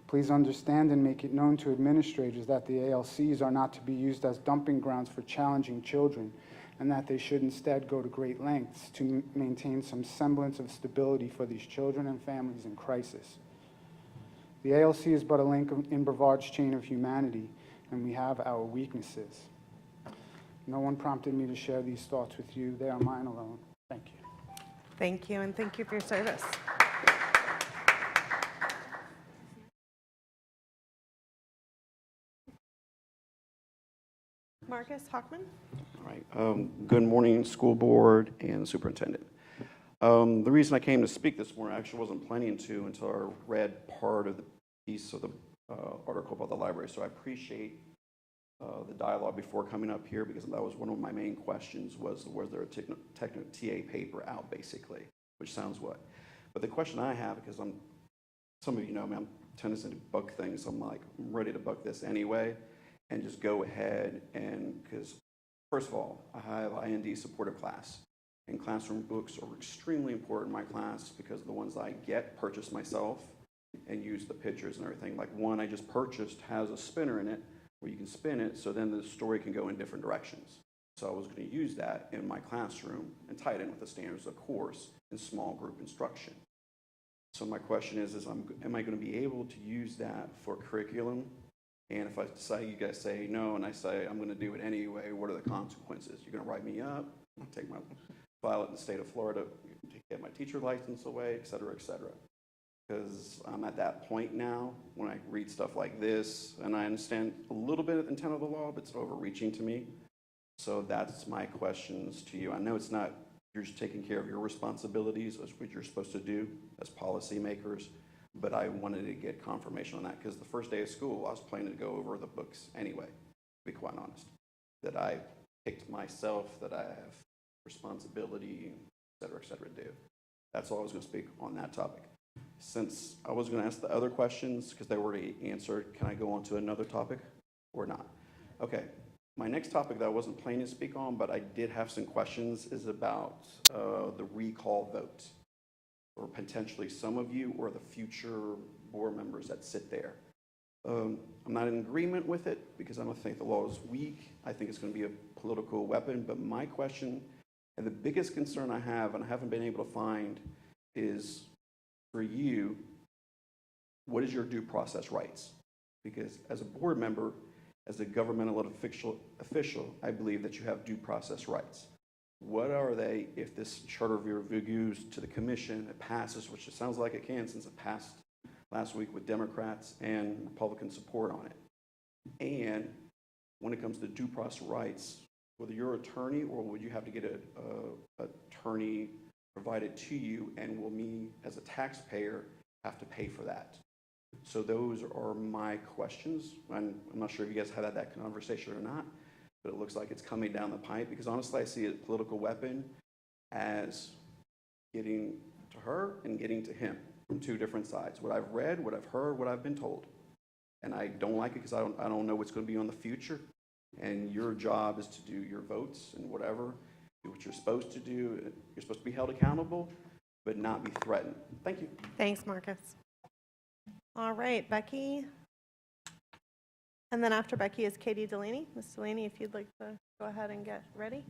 S12: Please understand and make it known to administrators that the ALCs are not to be used as dumping grounds for challenging children, and that they should instead go to great lengths to maintain some semblance of stability for these children and families in crisis. The ALC is but a link in Brevard's chain of humanity, and we have our weaknesses. No one prompted me to share these thoughts with you. They are mine alone. Thank you.
S1: Thank you, and thank you for your service. Marcus Hockman?
S13: All right. Good morning, school board and superintendent. The reason I came to speak this morning, I actually wasn't planning to until I read part of the piece of the article about the library. So I appreciate the dialogue before coming up here, because that was one of my main questions was there a technical TA paper out, basically, which sounds what. But the question I have, because some of you know me, I'm tendency to book things. I'm ready to book this anyway, and just go ahead because first of all, I have IND supportive class, and classroom books are extremely important in my class because the ones I purchase myself and use the pictures and everything. Like one I just purchased has a spinner in it where you can spin it, so then the story can go in different directions. So I was going to use that in my classroom and tie it in with the standards of course in small group instruction. So my question is am I going to be able to use that for curriculum? And if I decide, you guys say no, and I say I'm going to do it anyway, what are the consequences? You're going to write me up, file it in the state of Florida, get my teacher license away, et cetera, et cetera. Because I'm at that point now when I read stuff like this, and I understand a little bit of the intent of the law, but it's overreaching to me. So that's my questions to you. I know it's not, you're just taking care of your responsibilities, that's what you're supposed to do as policymakers, but I wanted to get confirmation on that because the first day of school, I was planning to go over the books anyway, to be quite honest. That I picked myself, that I have responsibility, et cetera, to do. That's all I was going to speak on that topic. Since I was going to ask the other questions, because they were already answered, can I go on to another topic or not? Okay. My next topic that I wasn't planning to speak on, but I did have some questions, is about the recall vote, or potentially some of you or the future board members that sit there. I'm not in agreement with it because I don't think the law is weak. I think it's going to be a political weapon, but my question and the biggest concern I have, and I haven't been able to find, is for you, what is your due process rights? Because as a board member, as a governmental official, I believe that you have due process rights. What are they if this charter reviews to the commission, it passes, which it sounds like it can since it passed last week with Democrats and Republican support on it. And when it comes to due process rights, whether you're an attorney or would you have to get an attorney provided to you, and will me as a taxpayer have to pay for that? So those are my questions. I'm not sure if you guys have had that conversation or not, but it looks like it's coming down the pipe because honestly, I see a political weapon as getting to her and getting to him from two different sides. What I've read, what I've heard, what I've been told. And I don't like it because I don't know what's going to be on the future. And your job is to do your votes and whatever, do what you're supposed to do. You're supposed to be held accountable, but not be threatened. Thank you.
S1: Thanks, Marcus. All right, Becky. And then after Becky is Katie Delaney. Ms. Delaney, if you'd like to go ahead and get ready.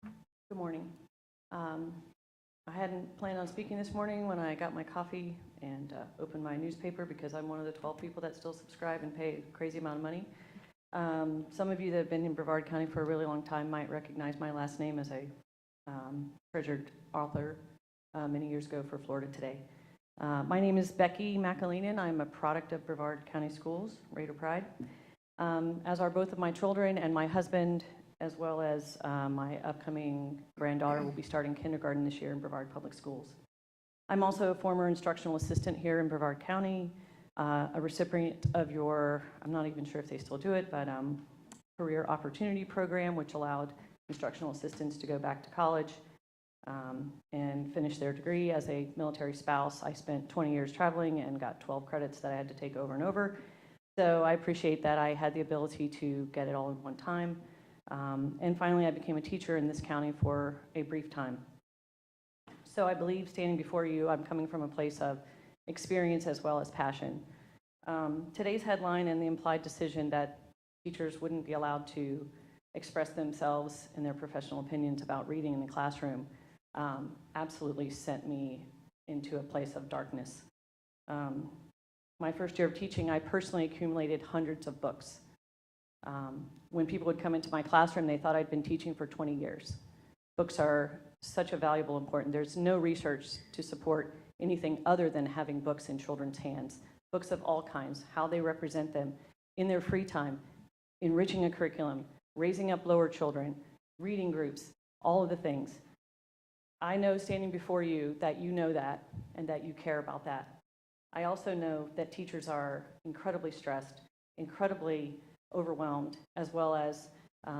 S14: Good morning. I hadn't planned on speaking this morning when I got my coffee and opened my newspaper because I'm one of the 12 people that still subscribe and pay a crazy amount of money. Some of you that have been in Brevard County for a really long time might recognize my last name as a treasured author many years ago for Florida Today. My name is Becky McAleenan. I'm a product of Brevard County Schools, Raider Pride. As are both of my children and my husband, as well as my upcoming granddaughter will be starting kindergarten this year in Brevard Public Schools. I'm also a former instructional assistant here in Brevard County, a recipient of your, I'm not even sure if they still do it, but Career Opportunity Program, which allowed instructional assistants to go back to college and finish their degree. As a military spouse, I spent 20 years traveling and got 12 credits that I had to take over and over. So I appreciate that I had the ability to get it all in one time. And finally, I became a teacher in this county for a brief time. So I believe standing before you, I'm coming from a place of experience as well as passion. Today's headline and the implied decision that teachers wouldn't be allowed to express themselves and their professional opinions about reading in the classroom absolutely sent me into a place of darkness. My first year of teaching, I personally accumulated hundreds of books. When people would come into my classroom, they thought I'd been teaching for 20 years. Books are such a valuable, important. There's no research to support anything other than having books in children's hands. Books of all kinds, how they represent them in their free time, enriching a curriculum, raising up lower children, reading groups, all of the things. I know standing before you that you know that and that you care about that. I also know that teachers are incredibly stressed, incredibly overwhelmed, as well as,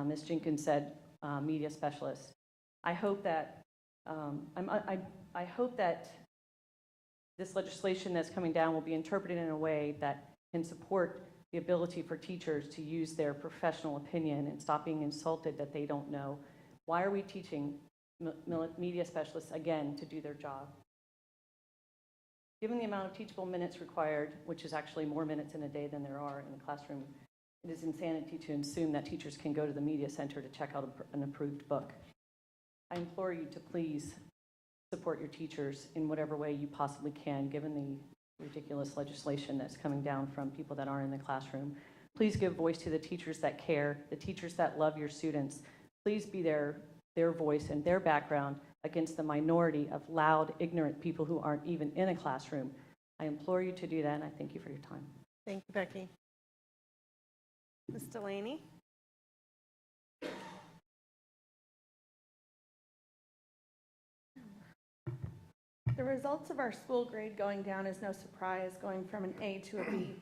S14: Ms. Jenkins said, media specialists. I hope that I hope that this legislation that's coming down will be interpreted in a way that can support the ability for teachers to use their professional opinion and stop being insulted that they don't know. Why are we teaching media specialists, again, to do their job? Given the amount of teachable minutes required, which is actually more minutes in a day than there are in the classroom, it is insanity to assume that teachers can go to the media center to check out an approved book. I implore you to please support your teachers in whatever way you possibly can, given the ridiculous legislation that's coming down from people that aren't in the classroom. Please give voice to the teachers that care, the teachers that love your students. Please be their voice and their background against the minority of loud, ignorant people who aren't even in a classroom. I implore you to do that, and I thank you for your time.
S1: Thank you, Becky. Ms. Delaney?
S9: The results of our school grade going down is no surprise, going from an A to a B.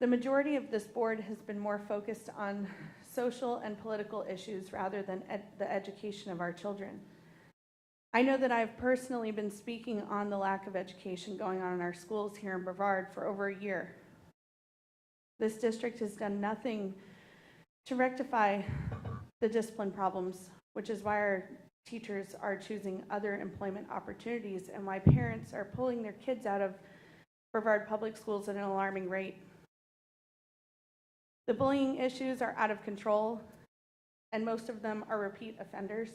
S9: The majority of this board has been more focused on social and political issues rather than the education of our children. I know that I've personally been speaking on the lack of education going on in our schools here in Brevard for over a year. This district has done nothing to rectify the discipline problems, which is why our teachers are choosing other employment opportunities and why parents are pulling their kids out of Brevard Public Schools at an alarming rate. The bullying issues are out of control, and most of them are repeat offenders.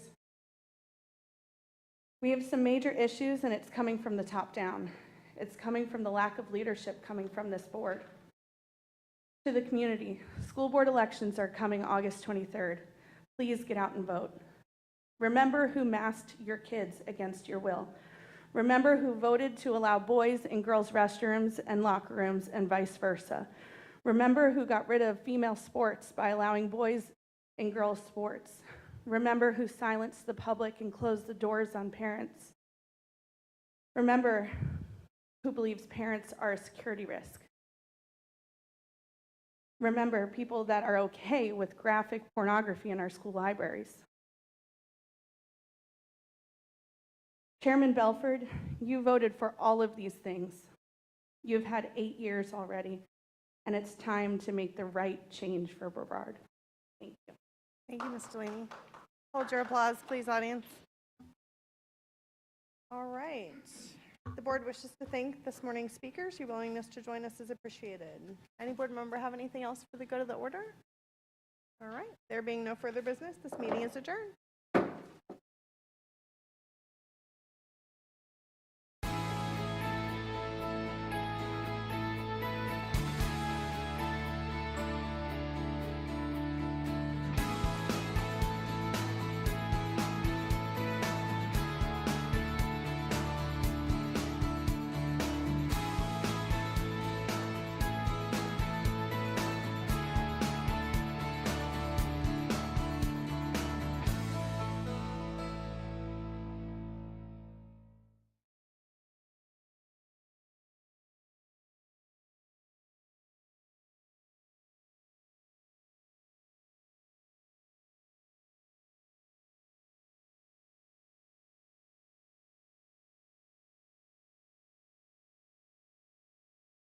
S9: We have some major issues, and it's coming from the top down. It's coming from the lack of leadership coming from this board. To the community, school board elections are coming August 23rd. Please get out and vote. Remember who masked your kids against your will. Remember who voted to allow boys in girls' restrooms and locker rooms and vice versa. Remember who got rid of female sports by allowing boys in girls' sports. Remember who silenced the public and closed the doors on parents. Remember who believes parents are a security risk. Remember people that are okay with graphic pornography in our school libraries. Chairman Belford, you voted for all of these things. You've had 8 years already, and it's time to make the right change for Brevard. Thank you.
S1: Thank you, Ms. Delaney. Hold your applause, please, audience. All right. The board wishes to thank this morning's speakers. Your willingness to join us is appreciated. Any board member have anything else for the good of the order? All right. There being no further business, this meeting is adjourned.